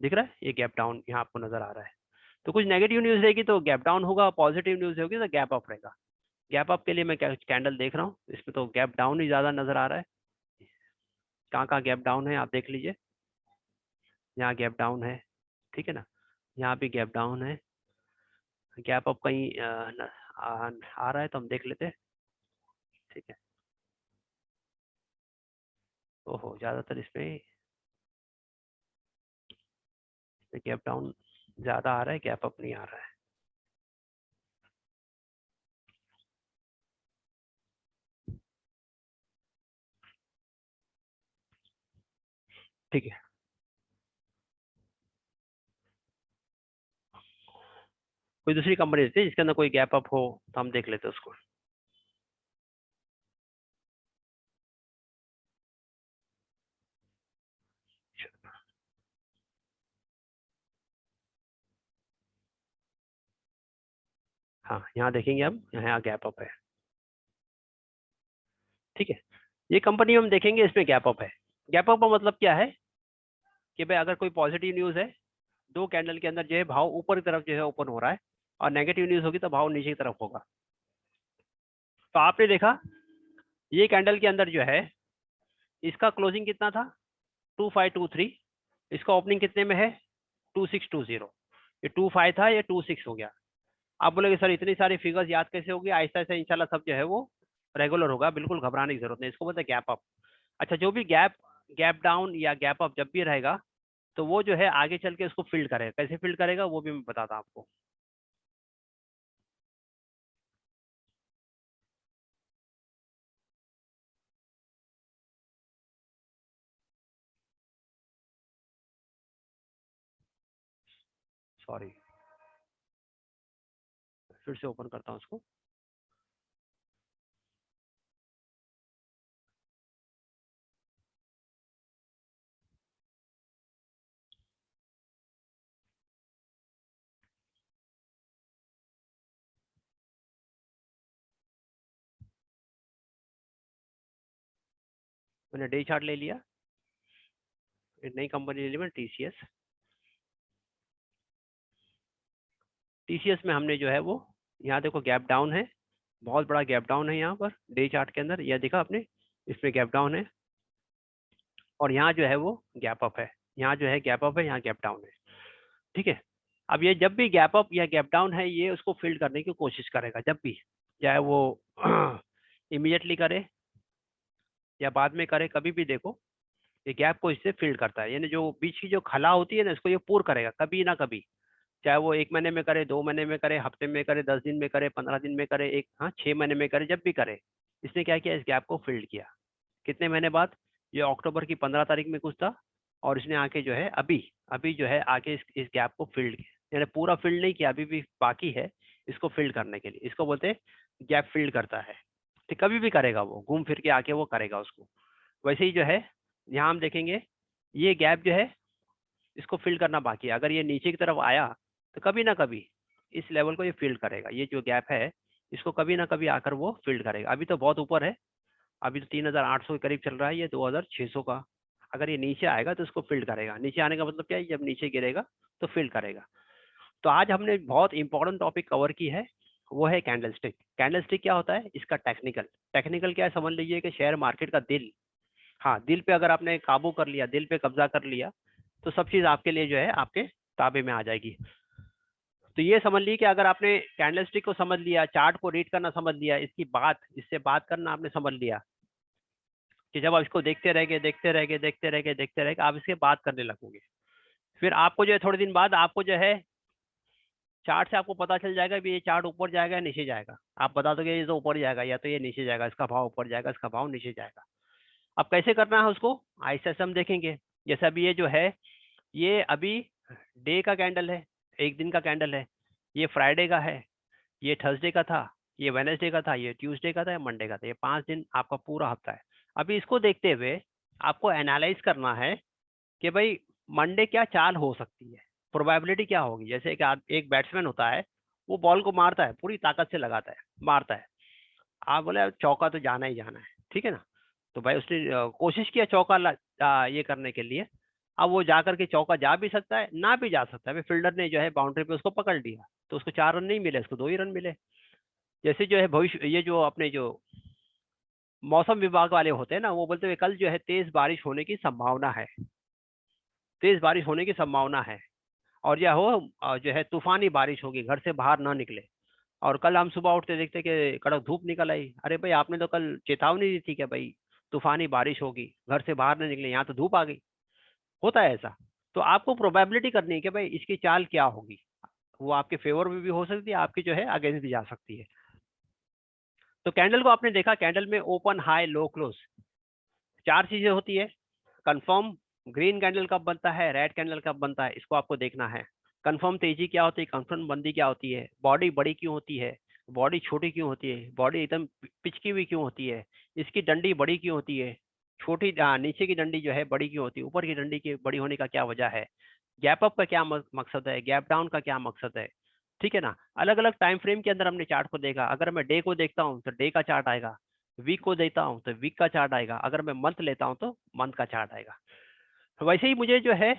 दिख रहा है, ये गैप डाउन यहाँ आपको नजर आ रहा है। तो कुछ नेगेटिव न्यूज रहेगी तो गैप डाउन होगा, पॉजिटिव न्यूज होगी तो गैप अप रहेगा। गैप अप के लिए मैं कैंडल देख रहा हूँ, इसमें तो गैप डाउन ही ज्यादा नजर आ रहा है। कहाँ कहाँ गैप डाउन है आप देख लीजिए, यहाँ गैप डाउन है, ठीक है ना, यहाँ भी गैप डाउन है। गैप अप कहीं आ रहा है तो हम देख लेते हैं, ठीक है। ओहो, ज्यादातर इसमें गैप डाउन ज्यादा आ रहा है, गैप अप नहीं आ रहा है। ठीक है, कोई दूसरी कंपनी देती है जिसके अंदर कोई गैप अप हो तो हम देख लेते हैं उसको। हाँ, यहाँ देखेंगे हम, यहाँ गैप अप है, ठीक है। ये कंपनी हम देखेंगे, इसमें गैप अप है। गैप अप का मतलब क्या है कि भाई अगर कोई पॉजिटिव न्यूज है, दो कैंडल के अंदर जो है भाव ऊपर की तरफ जो है ओपन हो रहा है, और नेगेटिव न्यूज होगी तो भाव नीचे की तरफ होगा। तो आपने देखा ये कैंडल के अंदर जो है इसका क्लोजिंग कितना था, 2523, इसका ओपनिंग कितने में है, 2620। ये 25 था, ये 26 हो गया। आप बोलोगे सर इतनी सारी फिगर्स याद कैसे होगी, आहिस्ता आहिस्ता इंशाल्लाह सब जो है वो रेगुलर होगा, बिल्कुल घबराने की जरूरत नहीं, इसको बोलते हैं गैप अप। अच्छा, जो भी गैप गैप डाउन या गैप अप जब भी रहेगा तो वो जो है आगे चल के उसको फिल्ड करेगा, कैसे फिल्ड करेगा वो भी मैं बताता हूं आपको। सॉरी, फिर से ओपन करता हूँ उसको। मैंने डे चार्ट ले लिया, एक नई कंपनी ले ली मैंने, टीसीएस। टीसीएस में हमने जो है वो, यहाँ देखो गैप डाउन है, बहुत बड़ा गैप डाउन है यहाँ पर डे चार्ट के अंदर, यह देखा आपने, इसमें गैप डाउन है, और यहाँ जो है वो गैप अप है, यहाँ जो है गैप अप है, यहाँ गैप डाउन है, ठीक है। अब ये जब भी गैप अप या गैप डाउन है, ये उसको फील्ड करने की कोशिश करेगा जब भी, चाहे वो इमीडिएटली करे या बाद में करे, कभी भी देखो ये गैप को इससे फील्ड करता है, यानी जो बीच की जो खला होती है ना, इसको ये पूर करेगा कभी ना कभी, चाहे वो 1 महीने में करे, 2 महीने में करे, हफ्ते में करे, 10 दिन में करे, 15 दिन में करे, 6 महीने में करे, जब भी करे। इसने क्या किया, इस गैप को फील्ड किया। कितने महीने बाद, ये अक्टूबर की 15 तारीख में कुछ था, और इसने आके जो है अभी अभी जो है आके इस गैप को फील्ड यानी पूरा फिल्ड नहीं किया, अभी भी बाकी है इसको फिल्ड करने के लिए, इसको बोलते हैं गैप फिल्ड करता है। तो कभी भी करेगा वो, घूम फिर के आके वो करेगा उसको। वैसे ही जो है यहाँ हम देखेंगे ये गैप जो है इसको फिल करना बाकी है। अगर ये नीचे की तरफ आया तो कभी ना कभी इस लेवल को ये फिल्ड करेगा, ये जो गैप है इसको कभी ना कभी आकर वो फिल्ड करेगा। अभी तो बहुत ऊपर है, अभी तो 3800 के करीब चल रहा है, ये 2600 का। अगर ये नीचे आएगा तो इसको फिल्ड करेगा। नीचे आने का मतलब क्या है, जब नीचे गिरेगा तो फिल्ड करेगा। तो आज हमने बहुत इंपॉर्टेंट टॉपिक कवर की है, वो है कैंडलस्टिक। कैंडलस्टिक क्या होता है, इसका टेक्निकल। टेक्निकल क्या है, समझ लीजिए कि शेयर मार्केट का दिल, हाँ दिल पे अगर आपने काबू कर लिया, दिल पे कब्जा कर लिया, तो सब चीज आपके लिए जो है आपके ताबे में आ जाएगी। तो ये समझ लीजिए कि अगर आपने कैंडलस्टिक को समझ लिया, चार्ट को रीड करना समझ लिया, इसकी बात, इससे बात करना आपने समझ लिया, कि जब आप इसको देखते रहेंगे देखते रहेंगे देखते रहेंगे देखते रहेंगे, आप इसके बात करने लगोगे। फिर आपको जो है थोड़े दिन बाद आपको जो है चार्ट से आपको पता चल जाएगा कि ये चार्ट ऊपर जाएगा या नीचे जाएगा। आप बता दोगे ये तो ऊपर जाएगा या तो ये नीचे जाएगा, इसका भाव ऊपर जाएगा, इसका भाव नीचे जाएगा। अब कैसे करना है उसको ऐसे हम देखेंगे। जैसे अभी ये जो है ये अभी डे का कैंडल है, एक दिन का कैंडल है। ये फ्राइडे का है, ये थर्सडे का था, ये वेडनेसडे का था, ये ट्यूसडे का था, ये मंडे का था। ये 5 दिन आपका पूरा हफ्ता है। अभी इसको देखते हुए आपको एनालाइज करना है कि भाई मंडे क्या चाल हो सकती है, प्रोबेबिलिटी क्या होगी। जैसे कि एक बैट्समैन होता है, वो बॉल को मारता है, पूरी ताकत से लगाता है, मारता है। आप बोले चौका तो जाना ही जाना है, ठीक है ना। तो भाई उसने कोशिश किया चौका ये करने के लिए। अब वो जा करके चौका जा भी सकता है, ना भी जा सकता है। फील्डर ने जो है बाउंड्री पे उसको पकड़ लिया, तो उसको 4 रन नहीं मिले, उसको 2 ही रन मिले। जैसे जो है भविष्य, ये जो अपने जो मौसम विभाग वाले होते हैं ना, वो बोलते हुए कल जो है तेज बारिश होने की संभावना है, तेज बारिश होने की संभावना है। और यह हो जो है तूफानी बारिश होगी, घर से बाहर ना निकले। और कल हम सुबह उठते देखते कि कड़क धूप निकल आई। अरे भाई आपने तो कल चेतावनी दी थी कि भाई तूफानी बारिश होगी, घर से बाहर ना निकले, यहाँ तो धूप आ गई। होता है ऐसा। तो आपको प्रोबेबिलिटी करनी है कि भाई इसकी चाल क्या होगी। वो आपके फेवर में भी हो सकती है, आपकी जो है अगेंस्ट भी जा सकती है। तो कैंडल को आपने देखा, कैंडल में ओपन हाई लो क्लोज 4 चीजें होती है। कंफर्म ग्रीन कैंडल कब बनता है, रेड कैंडल कब बनता है, इसको आपको देखना है। कंफर्म तेजी क्या होती है, कंफर्म मंदी क्या होती है, बॉडी बड़ी क्यों होती है, बॉडी छोटी क्यों होती है, बॉडी एकदम पिचकी हुई क्यों होती है, इसकी डंडी बड़ी क्यों होती है, छोटी नीचे की डंडी जो है बड़ी क्यों होती है, ऊपर की डंडी की बड़ी होने का क्या वजह है, गैप अप का क्या मकसद है, गैप डाउन का क्या मकसद है। ठीक है ना। अलग अलग टाइम फ्रेम के अंदर हमने चार्ट को देखा। अगर मैं डे को देखता हूँ तो डे का चार्ट आएगा, वीक को देता हूँ तो वीक का चार्ट आएगा, अगर मैं मंथ लेता हूँ तो मंथ का चार्ट आएगा। तो वैसे ही मुझे जो है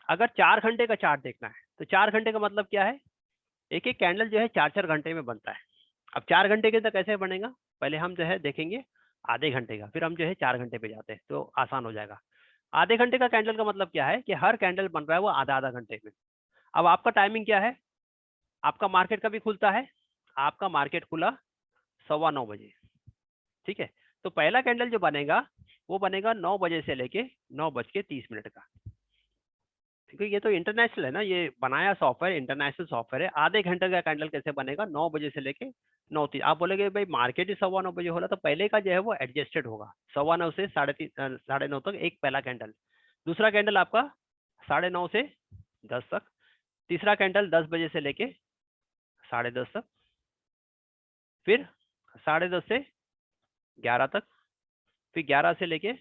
अगर 4 घंटे का चार्ट देखना है, तो 4 घंटे का मतलब क्या है, एक एक कैंडल जो है 4 4 घंटे में बनता है। अब 4 घंटे के अंदर कैसे बनेगा, पहले हम जो है देखेंगे आधे घंटे का, फिर हम जो है 4 घंटे पे जाते हैं तो आसान हो जाएगा। आधे घंटे का कैंडल का मतलब क्या है कि हर कैंडल बन रहा है वो आधा आधा घंटे में। अब आपका टाइमिंग क्या है, आपका मार्केट कभी खुलता है, आपका मार्केट खुला 9:15 बजे, ठीक है। तो पहला कैंडल जो बनेगा वो बनेगा 9 बजे से लेके 9:30 का। ठीक है, ये तो इंटरनेशनल है ना, ये बनाया सॉफ्टवेयर इंटरनेशनल सॉफ्टवेयर है। आधे घंटे का कैंडल कैसे बनेगा, 9 बजे से लेके 9:30। आप बोलेगे भाई मार्केट ही 9:15 हो रहा, तो पहले का जो है वो एडजस्टेड होगा। 9:15 से 9:30 तक एक पहला कैंडल। दूसरा कैंडल आपका 9:30 से 10 तक। तीसरा कैंडल 10 बजे से लेके 10:30 तक। फिर 10:30 से 11 तक। फिर 11 से लेके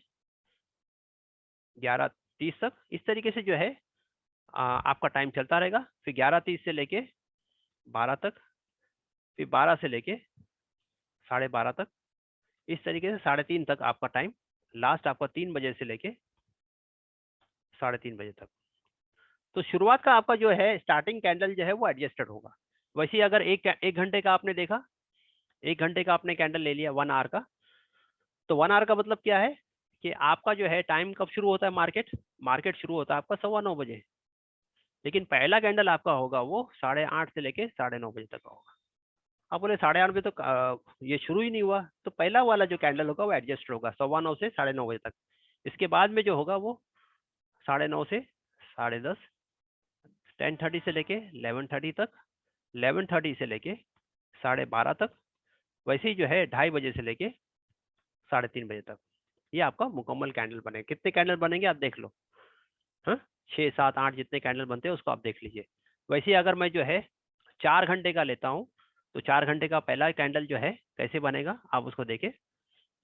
11:30 तक। इस तरीके से जो है आपका टाइम चलता रहेगा। फिर 11:30 से लेके 12 तक। फिर 12 से लेके 12:30 तक। इस तरीके से 3:30 तक आपका टाइम। लास्ट आपका 3 बजे से लेके 3:30 बजे तक। तो शुरुआत का आपका जो है स्टार्टिंग कैंडल जो है वो एडजस्टेड होगा। वैसे ही अगर एक घंटे का आपने देखा, 1 घंटे का आपने कैंडल ले लिया 1 आवर का, तो 1 आवर का मतलब क्या है कि आपका जो है टाइम कब शुरू होता है, मार्केट मार्केट शुरू होता है आपका 9:15 बजे। लेकिन पहला कैंडल आपका होगा वो 8:30 से लेके 9:30 बजे तक का होगा। आप बोले 8:30 बजे तो ये शुरू ही नहीं हुआ, तो पहला वाला जो कैंडल होगा वो एडजस्ट होगा 9:15 से 9:30 बजे तक। इसके बाद में जो होगा वो 9:30 से 10:30, 10:30 से लेके 11:30 तक, 11:30 से लेके 12:30 तक। वैसे ही जो है 2:30 बजे से लेके 3:30 बजे तक। ये आपका मुकम्मल कैंडल बनेगा। कितने कैंडल बनेंगे आप देख लो, हाँ 6 7 8 जितने कैंडल बनते हैं उसको आप देख लीजिए। वैसे ही अगर मैं जो है 4 घंटे का लेता हूँ, तो 4 घंटे का पहला कैंडल जो है कैसे बनेगा आप उसको देखें।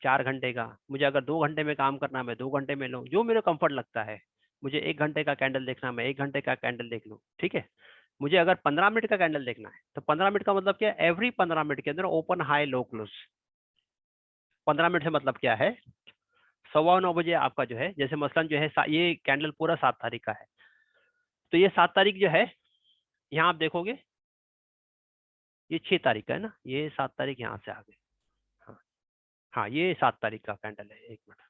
4 घंटे का, मुझे अगर 2 घंटे में काम करना है मैं 2 घंटे में लूँ, जो मेरे कंफर्ट लगता है। मुझे 1 घंटे का कैंडल देखना है मैं 1 घंटे का कैंडल देख लूँ, ठीक है। मुझे अगर 15 मिनट का कैंडल देखना है तो 15 मिनट का मतलब क्या है, एवरी 15 मिनट के अंदर open high low close. 15 minute से मतलब क्या है, 9:15 बजे आपका जो है, जैसे मसलन जो है ये कैंडल पूरा 7 तारीख का है, तो ये 7 तारीख जो है, यहाँ आप देखोगे ये 6 तारीख का है ना, ये 7 तारीख यहाँ से आगे। हाँ हाँ, ये 7 तारीख का कैंडल है। 1 मिनट,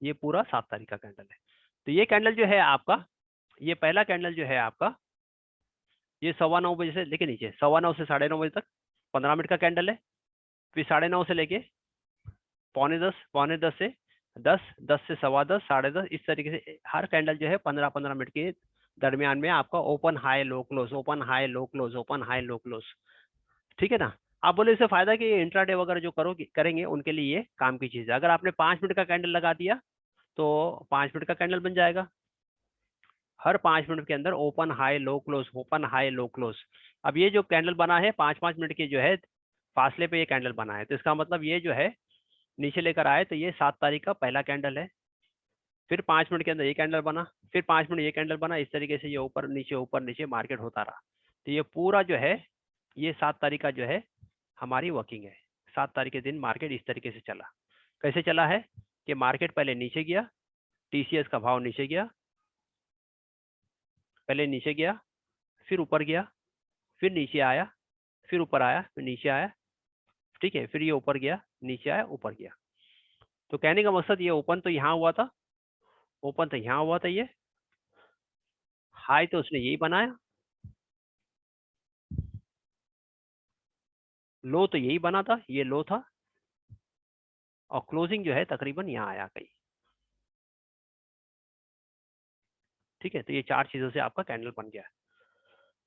ये पूरा 7 तारीख का कैंडल है। तो ये कैंडल जो है आपका, ये पहला कैंडल जो है आपका, ये 9:15 बजे से लेके नीचे 9:15 से 9:30 बजे तक 15 मिनट का कैंडल है। फिर 9:30 से लेके 9:45, 9:45 से 10, 10 से 10:15, 10:30, इस तरीके से हर कैंडल जो है 15-15 मिनट के दरमियान में आपका open high low close, open high low close, open high low close, ठीक है ना। आप बोले इससे फायदा कि इंट्राडे वगैरह जो करेंगे उनके लिए ये काम की चीज है। अगर आपने 5 मिनट का कैंडल लगा दिया तो 5 मिनट का कैंडल बन जाएगा। हर 5 मिनट के अंदर open high low close, open high low close. अब ये जो कैंडल बना है 5-5 मिनट के जो है फासले पे ये कैंडल बना है, तो इसका मतलब ये जो है नीचे लेकर आए, तो ये 7 तारीख का पहला कैंडल है। फिर 5 मिनट के अंदर ये कैंडल बना, फिर 5 मिनट ये कैंडल बना, इस तरीके से ये ऊपर नीचे मार्केट होता रहा। तो ये पूरा जो है ये 7 तारीख का जो है हमारी वर्किंग है। 7 तारीख के दिन मार्केट इस तरीके से चला। कैसे चला है कि मार्केट पहले नीचे गया, टीसीएस का भाव नीचे गया, पहले नीचे गया, फिर ऊपर गया, फिर नीचे आया, फिर ऊपर आया, फिर नीचे आया, ठीक है। फिर ये ऊपर गया, नीचे आया, ऊपर गया। तो कहने का मकसद ये ओपन तो यहाँ हुआ था, ओपन तो यहाँ हुआ था, ये हाई तो उसने यही बनाया, लो तो यही बना था, ये लो था, और क्लोजिंग जो है तकरीबन यहाँ आया कहीं, ठीक है। तो ये 4 चीजों से आपका कैंडल बन गया,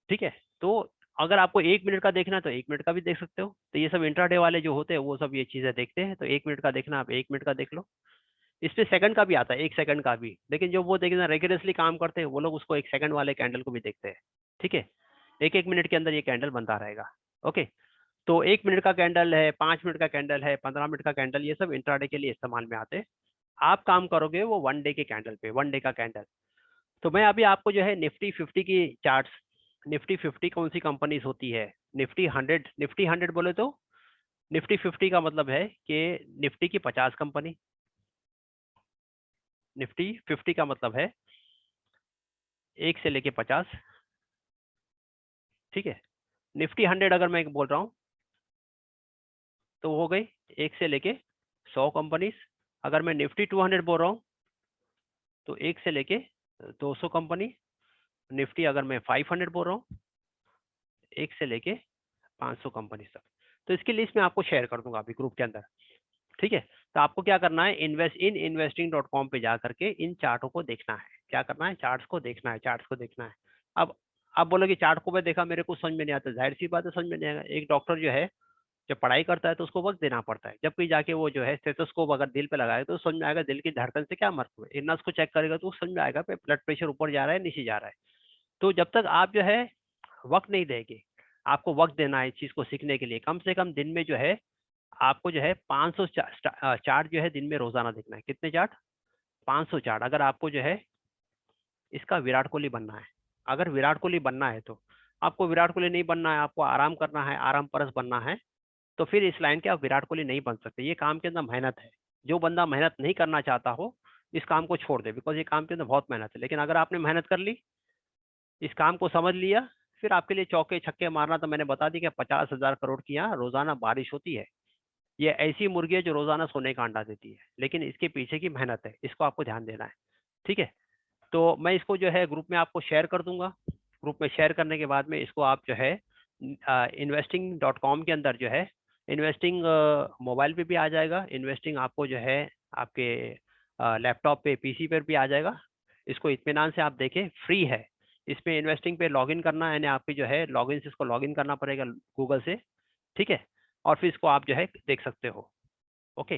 ठीक है। तो अगर आपको 1 मिनट का देखना है तो 1 मिनट का भी देख सकते हो। तो ये सब इंट्राडे वाले जो होते हैं वो सब ये चीजें देखते हैं, तो 1 मिनट का देखना आप 1 मिनट का देख लो। इस पे सेकंड का भी आता है, 1 सेकंड का भी, लेकिन जो वो देखना रेगुलरली काम करते हैं वो लोग उसको 1 सेकंड वाले कैंडल को भी देखते हैं, ठीक है। 1-1 मिनट के अंदर ये कैंडल बनता रहेगा, ओके। तो 1 मिनट का कैंडल है, 5 मिनट का कैंडल है, 15 मिनट का कैंडल, ये सब इंट्राडे के लिए इस्तेमाल में आते हैं। आप काम करोगे वो 1 डे के कैंडल पे, 1 डे का कैंडल। तो मैं अभी आपको जो है निफ्टी 50 की चार्ट्स, निफ्टी 50 कौन सी कंपनीज होती है, निफ्टी 100, निफ्टी 100 बोले तो निफ्टी 50 का मतलब है कि निफ्टी की 50 कंपनी, निफ्टी 50 का मतलब है 1 से लेके 50, ठीक है। निफ्टी 100 अगर मैं बोल रहा हूँ तो हो गई 1 से लेके 100 कंपनीज। अगर मैं निफ्टी 200 बोल रहा हूँ तो 1 से लेके 200 कंपनी। निफ्टी अगर मैं 500 बोल रहा हूँ 1 से लेके 500 कंपनी तक। तो इसकी लिस्ट मैं आपको शेयर कर दूंगा अभी ग्रुप के अंदर, ठीक है। तो आपको क्या करना है, investing.com पे जा करके इन चार्टों को देखना है। क्या करना है, चार्ट्स को देखना है, चार्ट्स को देखना है। अब आप बोलोगे चार्ट को मैं देखा मेरे को समझ में नहीं आता, जाहिर सी बात है समझ में नहीं आएगा। एक डॉक्टर जो है जब पढ़ाई करता है तो उसको वक्त देना पड़ता है, जब कहीं जाके वो जो है स्टेथोस्कोप अगर दिल पे लगाएगा तो समझ में आएगा दिल की धड़कन से क्या मतलब है। नस को चेक करेगा तो समझ में आएगा ब्लड प्रेशर ऊपर जा रहा है नीचे जा रहा है। तो जब तक आप जो है वक्त नहीं देंगे, आपको वक्त देना है इस चीज को सीखने के लिए। कम से कम दिन में जो है आपको जो है 500 चार्ट जो है दिन में रोजाना देखना है। कितने चार्ट, 500 चार्ट। अगर आपको जो है इसका विराट कोहली बनना है, अगर विराट कोहली बनना है तो आपको विराट कोहली नहीं बनना है, आपको आराम करना है, आराम परस बनना है, तो फिर इस लाइन के आप विराट कोहली नहीं बन सकते। ये काम के अंदर मेहनत है। जो बंदा मेहनत नहीं करना चाहता हो इस काम को छोड़ दे, बिकॉज ये काम के अंदर बहुत मेहनत है। लेकिन अगर आपने मेहनत कर ली, इस काम को समझ लिया, फिर आपके लिए चौके छक्के मारना तो मैंने बता दी कि 50,000 करोड़ की यहाँ रोजाना बारिश होती है। ये ऐसी मुर्गी है जो रोजाना सोने का अंडा देती है, लेकिन इसके पीछे की मेहनत है, इसको आपको ध्यान देना है, ठीक है। तो मैं इसको जो है ग्रुप में आपको शेयर कर दूंगा। ग्रुप में शेयर करने के बाद में इसको आप जो है investing.com के अंदर जो है, इन्वेस्टिंग मोबाइल पे भी आ जाएगा, इन्वेस्टिंग आपको जो है आपके लैपटॉप पे पीसी पर भी आ जाएगा। इसको इत्मीनान से आप देखें, फ्री है। इसमें इन्वेस्टिंग पे लॉगिन करना है, यानी आपकी जो है लॉगिन से इसको लॉगिन करना पड़ेगा गूगल से, ठीक है। और फिर इसको आप जो है देख सकते हो, ओके।